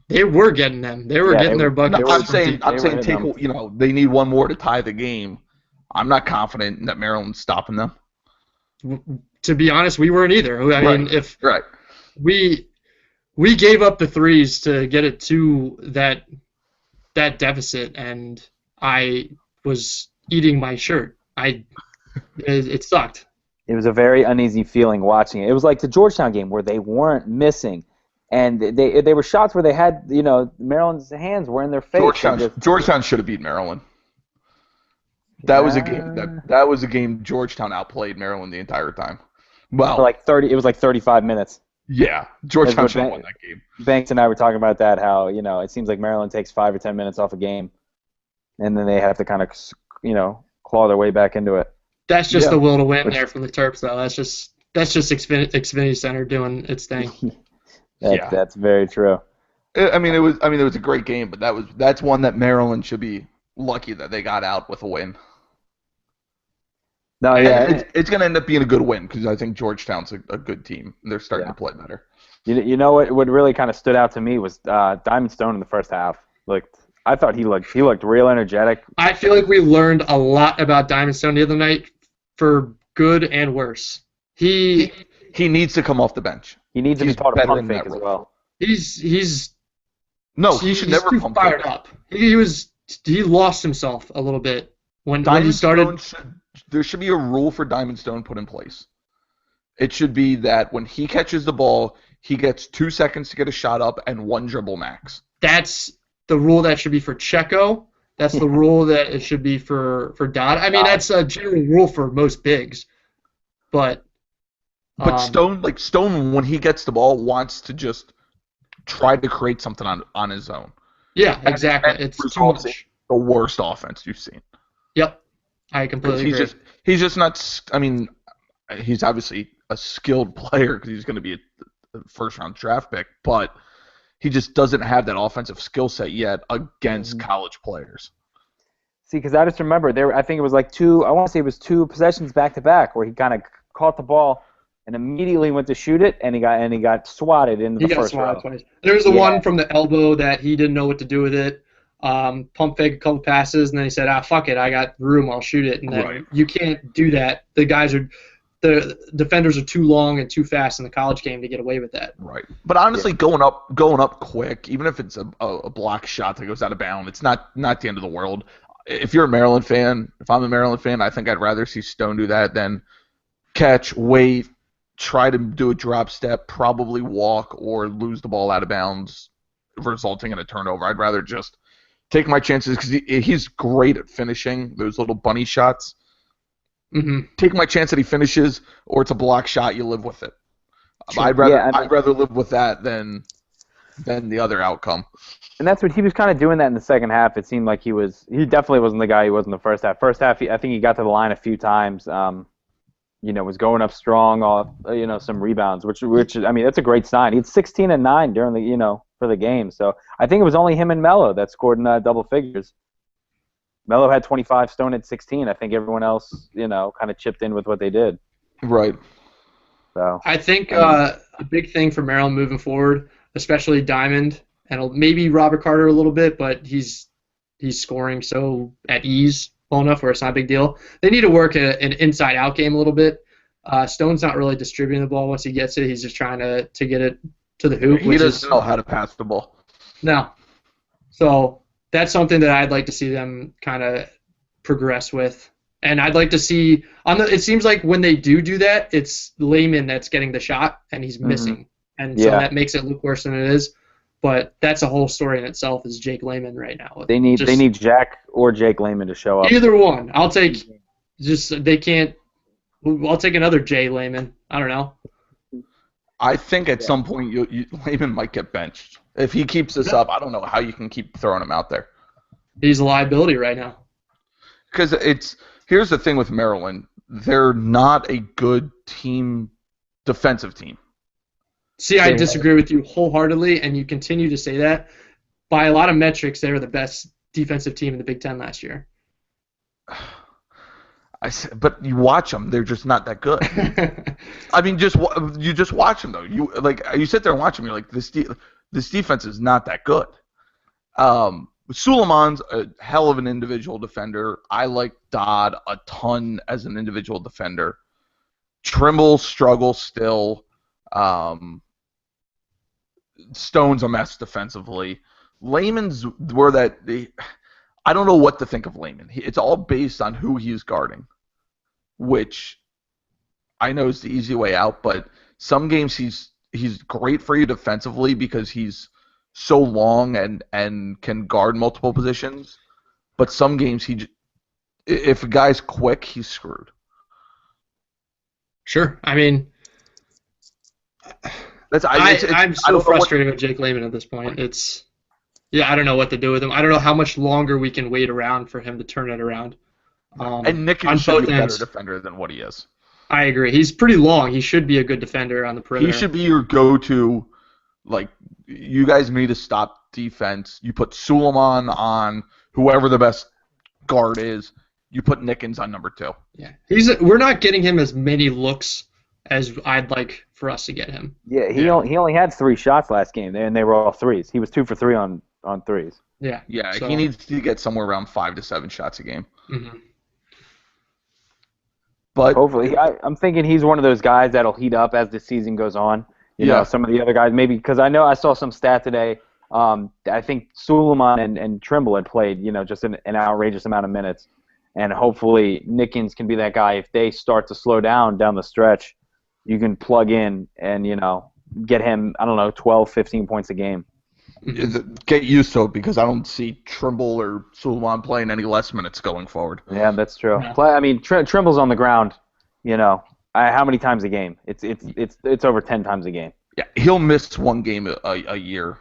They were getting them. They were getting their buckets. No, I'm saying they need one more to tie the game. I'm not confident that Maryland's stopping them. To be honest, we weren't either. I mean, if right. we gave up the threes to get it to that deficit, and I was eating my shirt. It sucked. It was a very uneasy feeling watching it. It was like the Georgetown game where they weren't missing, and they were shots where they had Maryland's hands were in their face. Georgetown should have beat Maryland. That was a game that was a game Georgetown outplayed Maryland the entire time. Well, it was like 35 minutes. Yeah, Georgetown should have won that game. Banks and I were talking about that, how it seems like Maryland takes 5 or 10 minutes off a game, and then they have to kind of claw their way back into it. That's just the will to win there from the Terps, though. That's just Xfinity Center doing its thing. That's very true. I mean, it was a great game, but that's one that Maryland should be lucky that they got out with a win. No, yeah, it's going to end up being a good win because I think Georgetown's a good team. They're starting to play better. You know what really kind of stood out to me was Diamond Stone in the first half. I thought he looked real energetic. I feel like we learned a lot about Diamond Stone the other night, for good and worse. He needs to come off the bench. He needs to be taught a pump fake as well. He should never pump fired fake. Up. He lost himself a little bit when he started. There should be a rule for Diamond Stone put in place. It should be that when he catches the ball, he gets 2 seconds to get a shot up and 1 dribble max. That's the rule that should be for Checo. That's the rule that it should be for Dodd. I mean, that's a general rule for most bigs. But Stone, when he gets the ball, wants to just try to create something on his own. Yeah, exactly. It's too much. The worst offense you've seen. Yep. I completely agree. He's just not. I mean, he's obviously a skilled player because he's going to be a first-round draft pick, but he just doesn't have that offensive skill set yet against college players. See, because I just remember I think it was like two. I want to say it was 2 possessions back to back where he kind of caught the ball and immediately went to shoot it, and he got swatted in the first row. Twice. There was the one from the elbow that he didn't know what to do with it. Pump fake a couple passes, and then he said, fuck it, I got room, I'll shoot it. And then you can't do that. The defenders are too long and too fast in the college game to get away with that. Right. But honestly, going up quick, even if it's a block shot that goes out of bounds, it's not the end of the world. If you're a Maryland fan, if I'm a Maryland fan, I think I'd rather see Stone do that than catch, wait, try to do a drop step, probably walk, or lose the ball out of bounds, resulting in a turnover. I'd rather just take my chances because he's great at finishing those little bunny shots. Mm-hmm. Take my chance that he finishes, or it's a block shot. You live with it. Sure. I'd rather live with that than the other outcome. And that's what he was kind of doing that in the second half. It seemed like he definitely wasn't the guy he was in the first half. First half, I think he got to the line a few times. Was going up strong off some rebounds, which I mean that's a great sign. He had 16 and 9 during the for the game. So I think it was only him and Melo that scored in double figures. Melo had 25, Stone had 16. I think everyone else, kind of chipped in with what they did. Right. So I think a big thing for Maryland moving forward, especially Diamond, and maybe Robert Carter a little bit, but he's scoring so at ease well enough where it's not a big deal. They need to work an inside-out game a little bit. Stone's not really distributing the ball once he gets it. He's just trying to get it to the hoop. He doesn't know how to pass the ball. No. So that's something that I'd like to see them kind of progress with. And I'd like to see it seems like when they do that, it's Layman that's getting the shot and he's missing. And so that makes it look worse than it is. But that's a whole story in itself is Jake Layman right now. They need Jack or Jake Layman to show up. Either one. I'll take I'll take another Jay Layman. I don't know. I think at some point Layman might get benched. If he keeps this up, I don't know how you can keep throwing him out there. He's a liability right now. Because here's the thing with Maryland. They're not a good defensive team. See, I disagree with you wholeheartedly, and you continue to say that. By a lot of metrics, they were the best defensive team in the Big Ten last year. But you watch them; they're just not that good. I mean, you just watch them though. You sit there and watch them. You're like, this defense is not that good. Suleiman's a hell of an individual defender. I like Dodd a ton as an individual defender. Trimble struggles still. Stone's a mess defensively. Layman's where that I don't know what to think of Layman. It's all based on who he's guarding, which I know is the easy way out. But some games he's great for you defensively because he's so long and can guard multiple positions. But some games if a guy's quick, he's screwed. Sure. I mean, I'm so frustrated with Jake Layman at this point. I don't know what to do with him. I don't know how much longer we can wait around for him to turn it around. And Nick should be a better defender than what he is. I agree. He's pretty long. He should be a good defender on the perimeter. He should be your go-to. Like, you guys need to stop defense. You put Suleiman on whoever the best guard is. You put Nickens on number 2. Yeah, we're not getting him as many looks as I'd like for us to get him. Yeah, he only had 3 shots last game, and they were all threes. He was 2 for 3 on threes. Yeah. Yeah, so he needs to get somewhere around 5 to 7 shots a game. Mm-hmm. But hopefully, I'm thinking he's one of those guys that'll heat up as the season goes on. You know, some of the other guys maybe because I know I saw some stat today. I think Suleiman and Trimble had played, just an outrageous amount of minutes, and hopefully Nickens can be that guy. If they start to slow down the stretch, you can plug in and get him 12, 15 points a game. Get used to it because I don't see Trimble or Suleiman playing any less minutes going forward. Yeah, that's true. Yeah. Trimble's on the ground. How many times a game? It's over 10 times a game. Yeah, he'll miss one game a year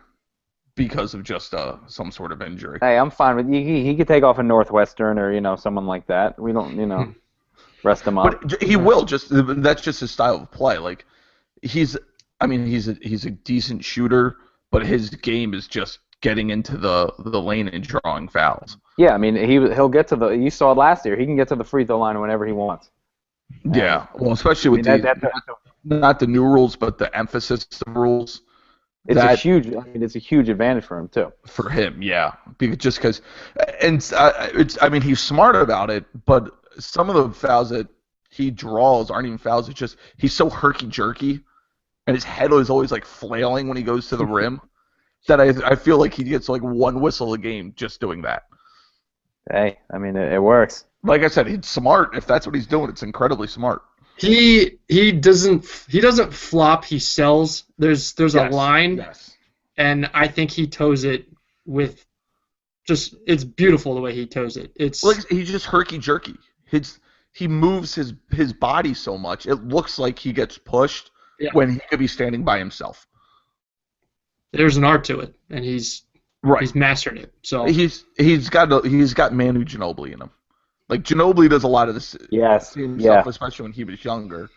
because of just some sort of injury. Hey, I'm fine with he could take off a Northwestern or someone like that. We don't rest him up. But he will that's just his style of play. Like he's a decent shooter, but his game is just getting into the lane and drawing fouls. Yeah, he'll get to you saw it last year. He can get to the free throw line whenever he wants. Yeah, well, especially with not the new rules, but the emphasis of rules. It's a huge advantage for him too. For him, yeah, he's smart about it, but some of the fouls that he draws aren't even fouls. It's just he's so herky jerky, and his head is always like flailing when he goes to the rim. That I feel like he gets like one whistle a game just doing that. Hey, it works. Like I said, he's smart. If that's what he's doing, it's incredibly smart. He doesn't flop. He sells. There's a line, and I think he toes it with just. It's beautiful the way he toes it. It's like he's just herky jerky. He moves his body so much. It looks like he gets pushed when he could be standing by himself. There's an art to it, and he's mastered it. So he's got Manu Ginobili in him. Like Ginobili does a lot of this himself, especially when he was younger,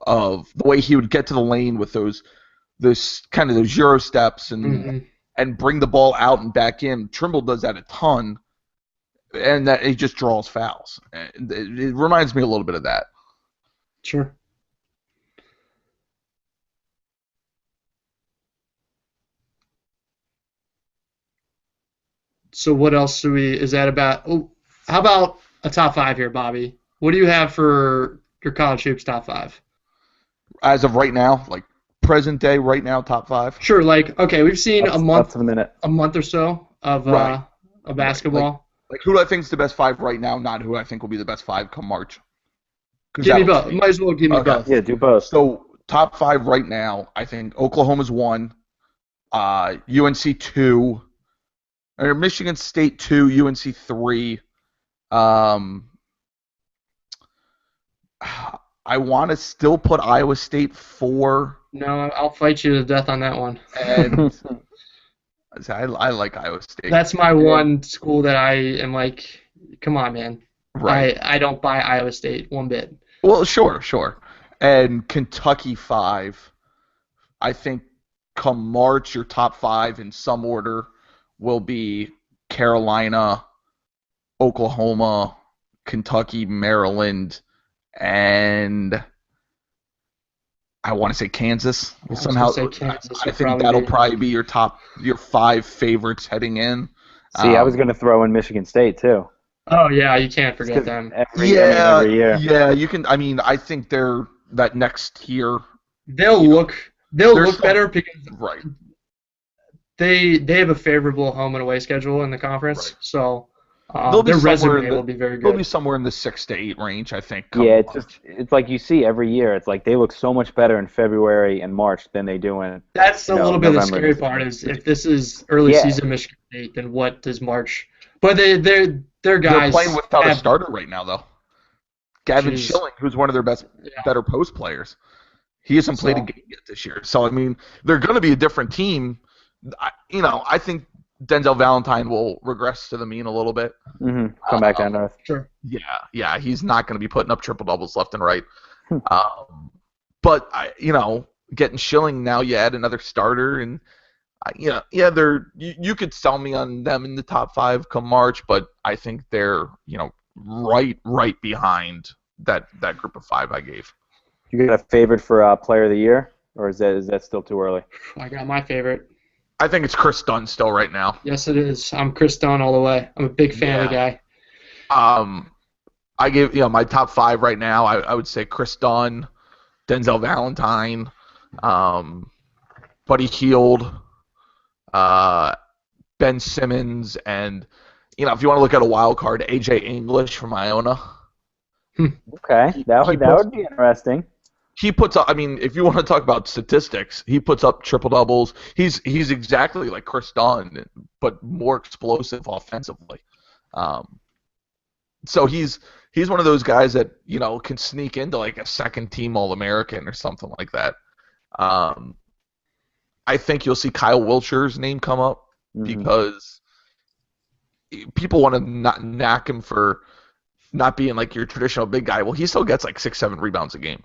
of the way he would get to the lane with those Euro steps and bring the ball out and back in. Trimble does that a ton, and that he just draws fouls. And it reminds me a little bit of that. Sure. So what else is that about? Oh, how about a top 5 here, Bobby? What do you have for your college hoops top 5? As of right now, like present day, right now, top 5. Sure. Like we've seen a month or so of basketball. Like who do I think is the best 5 right now? Not who I think will be the best 5 come March. Give me both. Might as well give me both. Yeah, do both. So top 5 right now, I think Oklahoma's 1, UNC 2. Or Michigan State 2, UNC 3. I want to still put Iowa State 4. No, I'll fight you to death on that one. And I like Iowa State. That's my one school that I am like, come on, man. Right. I don't buy Iowa State one bit. Well, sure. And Kentucky 5. I think come March, your top 5 in some order will be Carolina, Oklahoma, Kentucky, Maryland, and I want to say Kansas. I was Somehow, gonna say Kansas I would think probably that'll be- probably be your 5 favorites heading in. See, I was going to throw in Michigan State too. Oh yeah, you can't Just forget 'cause them. every year. Yeah, you can. I mean, I think they're that next tier. They'll You know, look they'll there's look some- better because Right. they have a favorable home and away schedule in the conference, Right. so They'll be their somewhere resume in the- will be very They'll good. be somewhere in the 6 to 8 range, I think. come Yeah, it's March. just it's like you see every year. It's like they look so much better in February and March than they do in That's a little bit of the November, scary December. part is if this is early Yeah. season Michigan State, then what does March? But their They're guys playing without a have- starter right now, though. Gavin Jeez. Schilling, who's one of their Yeah. better post players, he hasn't played a So- game yet this year. So I mean, they're going to be a different team. I think Denzel Valentine will regress to the mean a little bit. Come back down to earth. Sure. Yeah, he's not going to be putting up triple doubles left and right. But getting Schilling now, you add another starter, and they're you could sell me on them in the top 5 come March, but I think they're right behind that group of 5 I gave. You got a favorite for Player of the Year, or is that still too early? I got my favorite. I think it's Chris Dunn still right now. Yes, it is. I'm Chris Dunn all the way. I'm a big fan of the guy. I give my top 5 right now. I would say Chris Dunn, Denzel Valentine, Buddy Hield, Ben Simmons, and if you want to look at a wild card, AJ English from Iona. Okay, that would be interesting. He puts up. I mean, if you want to talk about statistics, he puts up triple doubles. He's exactly like Chris Dunn, but more explosive offensively. So he's one of those guys that can sneak into like a second team All-American or something like that. I think you'll see Kyle Wiltshire's name come up because people want to not knock him for not being like your traditional big guy. Well, he still gets like 6-7 rebounds a game.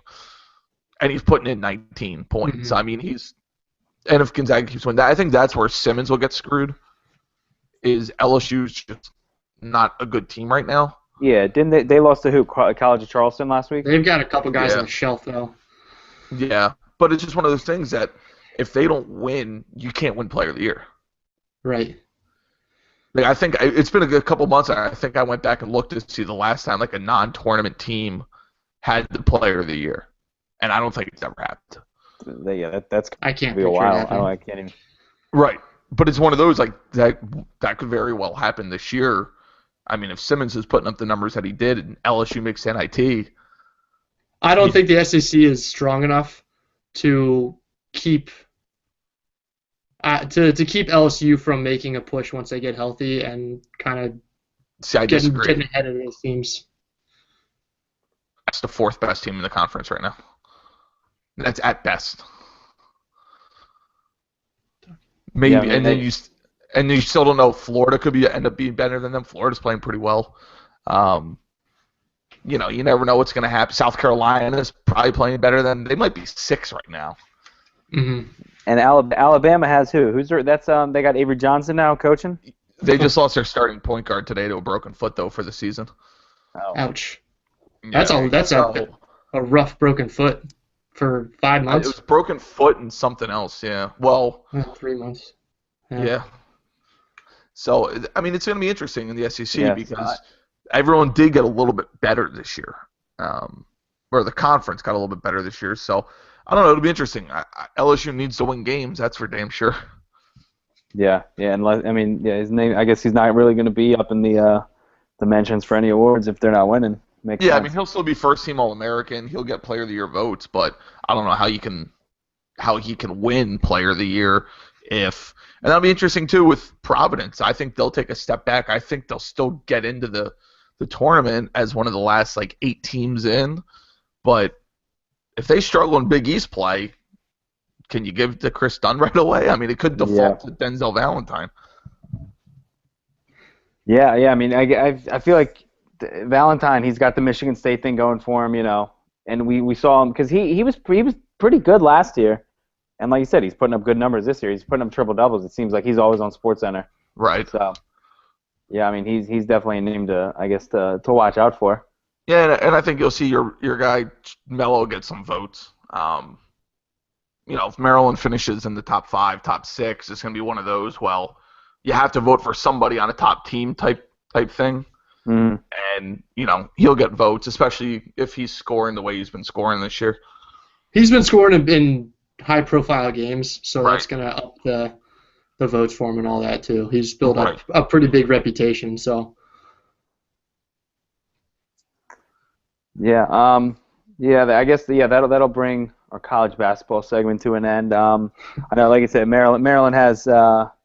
And he's putting in 19 points. Mhm. I mean, and if Gonzaga keeps winning, I think that's where Simmons will get screwed. Is LSU's just not a good team right now? Yeah, didn't they lost to who? College of Charleston last week? They've got a couple guys Yeah. on the shelf though. Yeah, but it's just one of those things that if they don't win, you can't win Player of the Year. Right. Like I think it's been a good couple months. I think I went back and looked to see the last time like a non-tournament team had the Player of the Year, and I don't think it's ever happened. That's I can't gonna be a picture it while. happening. I can't even. Right, but it's one of those like that could very well happen this year. I mean, if Simmons is putting up the numbers that he did and LSU makes NIT, I don't think the SEC is strong enough to keep to keep LSU from making a push once they get healthy and kind of see, I getting disagree. ahead of those teams. That's the 4th best team in the conference right now. That's at best. Maybe, Yeah, I mean, and then you still don't know if Florida could end up being better than them. Florida's playing pretty well. You never know what's going to happen. South Carolina's probably playing better than they might be 6 right now. Mm-hmm. And Alabama has who? That's they got Avery Johnson now coaching. They just lost their starting point guard today to a broken foot though for the season. Oh. Ouch. Yeah, That's a rough broken foot for 5 It months. was broken foot and something else. Yeah. Well. 3 months. Yeah. So I mean, it's going to be interesting in the SEC Yeah, because everyone did get a little bit better this year, or the conference got a little bit better this year. So I don't know. It'll be interesting. LSU needs to win games. That's for damn sure. Yeah, his name. I guess he's not really going to be up in the mentions for any awards if they're not winning. Makes Yeah, sense. I mean, he'll still be first team All-American. He'll get Player of the Year votes, but I don't know how he can win Player of the Year and that'll be interesting too with Providence. I think they'll take a step back. I think they'll still get into the tournament as one of the last like 8 teams in, but if they struggle in Big East play, can you give it to Chris Dunn right away? I mean, it could default to Denzel Valentine. Yeah. I mean, I feel like Valentine. He's got the Michigan State thing going for him, and we saw him because he was pretty good last year, and like you said, he's putting up good numbers this year. He's putting up triple doubles. It seems like he's always on SportsCenter. Right. So, yeah, I mean, he's definitely a name to watch out for. Yeah, and I think you'll see your guy Melo get some votes. if Maryland finishes in the top 5, top 6, it's going to be one of those. Well, you have to vote for somebody on a top team type thing, and he'll get votes, especially if he's scoring the way he's been scoring this year. He's been scoring in high-profile games, so Right. that's going to up the votes for him and all that too. He's built up a pretty big reputation, so. Yeah. I guess that'll bring our college basketball segment to an end. I know, like I said, Maryland has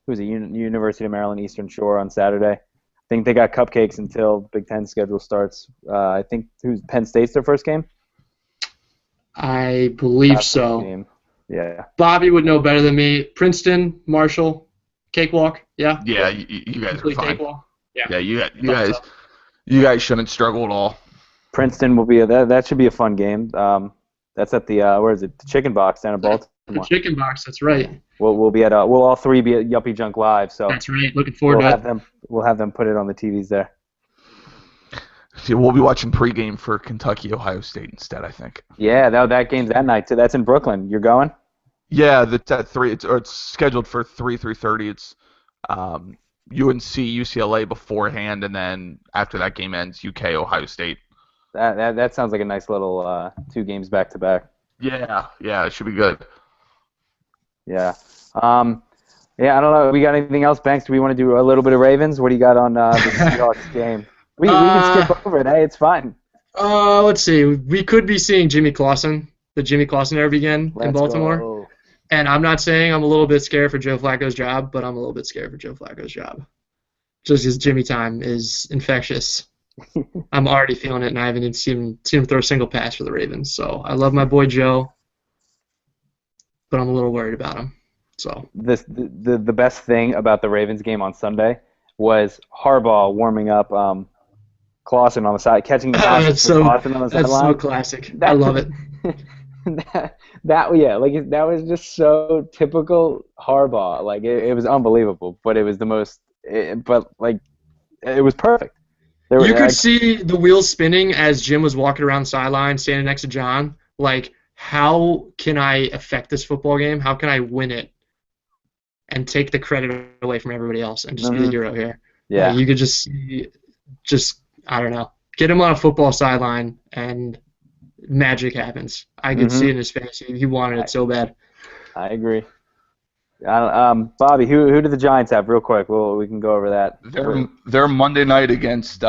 University of Maryland Eastern Shore on Saturday. I think they got cupcakes until Big Ten schedule starts. I think Penn State's their first game. I believe so. Game. Yeah. Bobby would know better than me. Princeton, Marshall, cakewalk. Yeah. Yeah, you guys are fine. Cakewalk. Yeah, you guys shouldn't struggle at all. Princeton will be that should be a fun game. That's at the where is it? The Chicken Box down in Baltimore. The Chicken Box, that's right. We'll be at we'll all three be at Yuppie Junk Live. So that's right. Looking forward to it. We'll have them put it on the TVs there. See, we'll be watching pregame for Kentucky, Ohio State instead, I think. Yeah, that game's that night too. That's in Brooklyn. You're going? Yeah, that's at 3. It's scheduled for 3:30. It's UNC, UCLA beforehand, and then after that game ends, UK, Ohio State. That sounds like a nice little 2 games back to back. Yeah, it should be good. Yeah. Yeah, I don't know. We got anything else, Banks? Do we want to do a little bit of Ravens? What do you got on the Seahawks game? We can skip over it. Hey, it's fine. Let's see. We could be seeing Jimmy Clausen, the Jimmy Clausen era begin in Baltimore. Go. And I'm not saying I'm a little bit scared for Joe Flacco's job, but I'm a little bit scared for Joe Flacco's job. Just because Jimmy time is infectious. I'm already feeling it, and I haven't even seen him throw a single pass for the Ravens. So I love my boy Joe, but I'm a little worried about him. So the best thing about the Ravens game on Sunday was Harbaugh warming up Clausen on the side, catching the pass Clausen on the sideline. That's so classic. I love it. That was just so typical Harbaugh. Like it was unbelievable, but it was the most. It was perfect. You could see the wheels spinning as Jim was walking around the sideline, standing next to John. Like, how can I affect this football game? How can I win it and take the credit away from everybody else and just be the hero here? Yeah. You could just I don't know, get him on a football sideline and magic happens. I could see it in his face. He wanted it so bad. I agree. Bobby, who do the Giants have? Real quick, we can go over that. They're Monday night against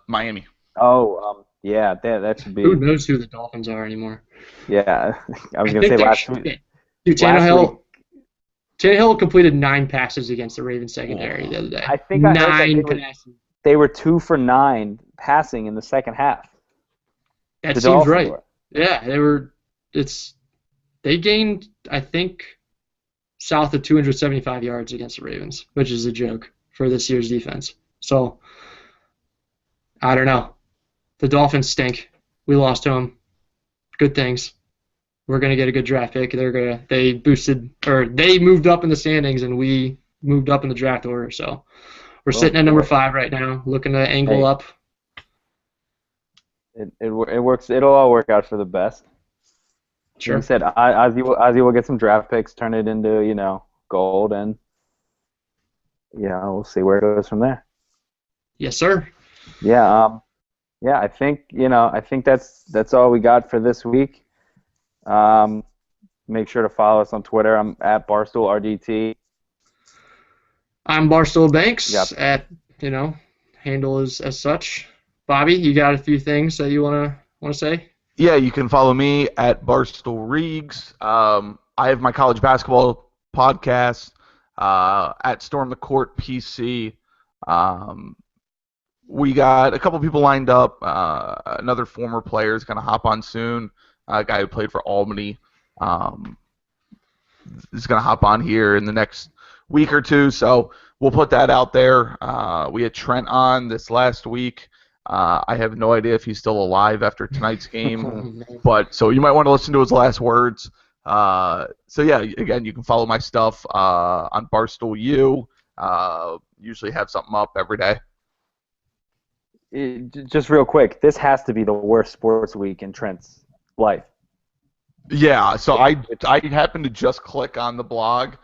Miami. Oh, yeah, that should be. Who knows who the Dolphins are anymore? Yeah, I was gonna say last week. Dude, Tannehill completed 9 passes against the Ravens secondary the other day. I think I heard 9 passes. They were 2 for 9 passing in the second half. That seems right. Yeah, they gained, I think, south of 275 yards against the Ravens, which is a joke for this year's defense. So, I don't know. The Dolphins stink. We lost to them. Good things. We're gonna get a good draft pick. They moved up in the standings and we moved up in the draft order. So we're sitting at number 5 right now, looking to angle up. It works. It'll all work out for the best. Sure. Like I said, Ozzy will get some draft picks, turn it into gold, and we'll see where it goes from there. Yes, sir. Yeah. I think that's all we got for this week. Make sure to follow us on Twitter. I'm at BarstoolRDT. I'm Barstool Banks. Yep. At handle is as such. Bobby, you got a few things that you wanna say? Yeah, you can follow me at Barstool Reegs. I have my college basketball podcast at Storm the Court PC. We got a couple people lined up. Another former player is going to hop on soon. A guy who played for Albany is going to hop on here in the next week or two. So we'll put that out there. We had Trent on this last week. I have no idea if he's still alive after tonight's game, but so you might want to listen to his last words. So yeah, again, you can follow my stuff on Barstool U. Usually have something up every day. Just real quick, this has to be the worst sports week in Trent's life. Yeah, so I happened to just click on the blog,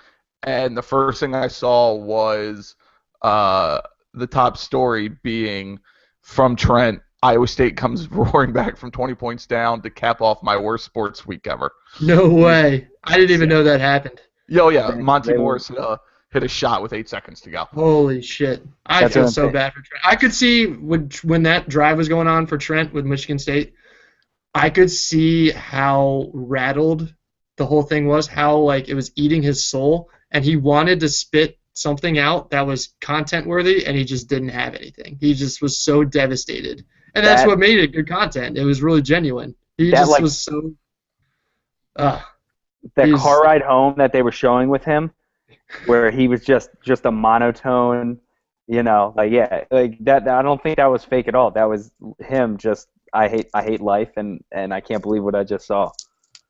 and the first thing I saw was the top story being from Trent. Iowa State comes roaring back from 20 points down to cap off my worst sports week ever. No way. I didn't even know that happened. Yo, yeah, They- Monty they- Morris hit a shot with 8 seconds to go. Holy shit. I That's feel what I'm so saying. bad for Trent. I could see when that drive was going on for Trent with Michigan State, I could see how rattled the whole thing was, how like it was eating his soul, and he wanted to spit something out that was content worthy, and he just didn't have anything. He just was so devastated. And that's what made it good content. It was really genuine. He That, just like- was so That He's- car ride home that they were showing with him, where he was just a monotone, like that. I don't think that was fake at all. That was him. Just I hate life, and I can't believe what I just saw.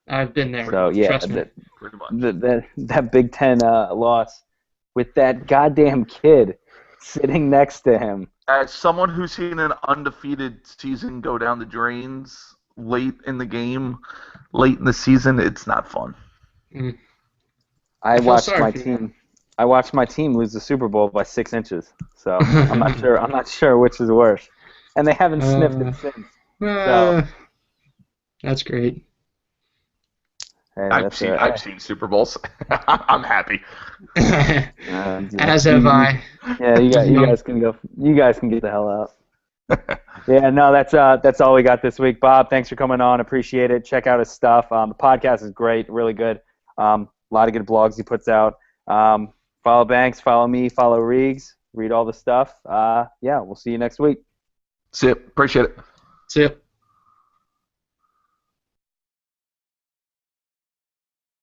I've been there. So yeah, Trust me. Pretty much. that Big Ten loss with that goddamn kid sitting next to him. As someone who's seen an undefeated season go down the drains late in the game, late in the season, it's not fun. I feel watched sorry my for you. team. I watched my team lose the Super Bowl by 6 inches. So I'm not sure. I'm not sure which is worse. And they haven't sniffed it since. That's great. Hey, I've seen Super Bowls. I'm happy. As have I. Yeah, you guys can go. You guys can get the hell out. Yeah, no, that's all we got this week. Bob, thanks for coming on. Appreciate it. Check out his stuff. The podcast is great, really good. A lot of good blogs he puts out. Follow Banks, follow me, follow Reegs. Read all the stuff. Yeah, we'll see you next week. See ya. Appreciate it. See ya.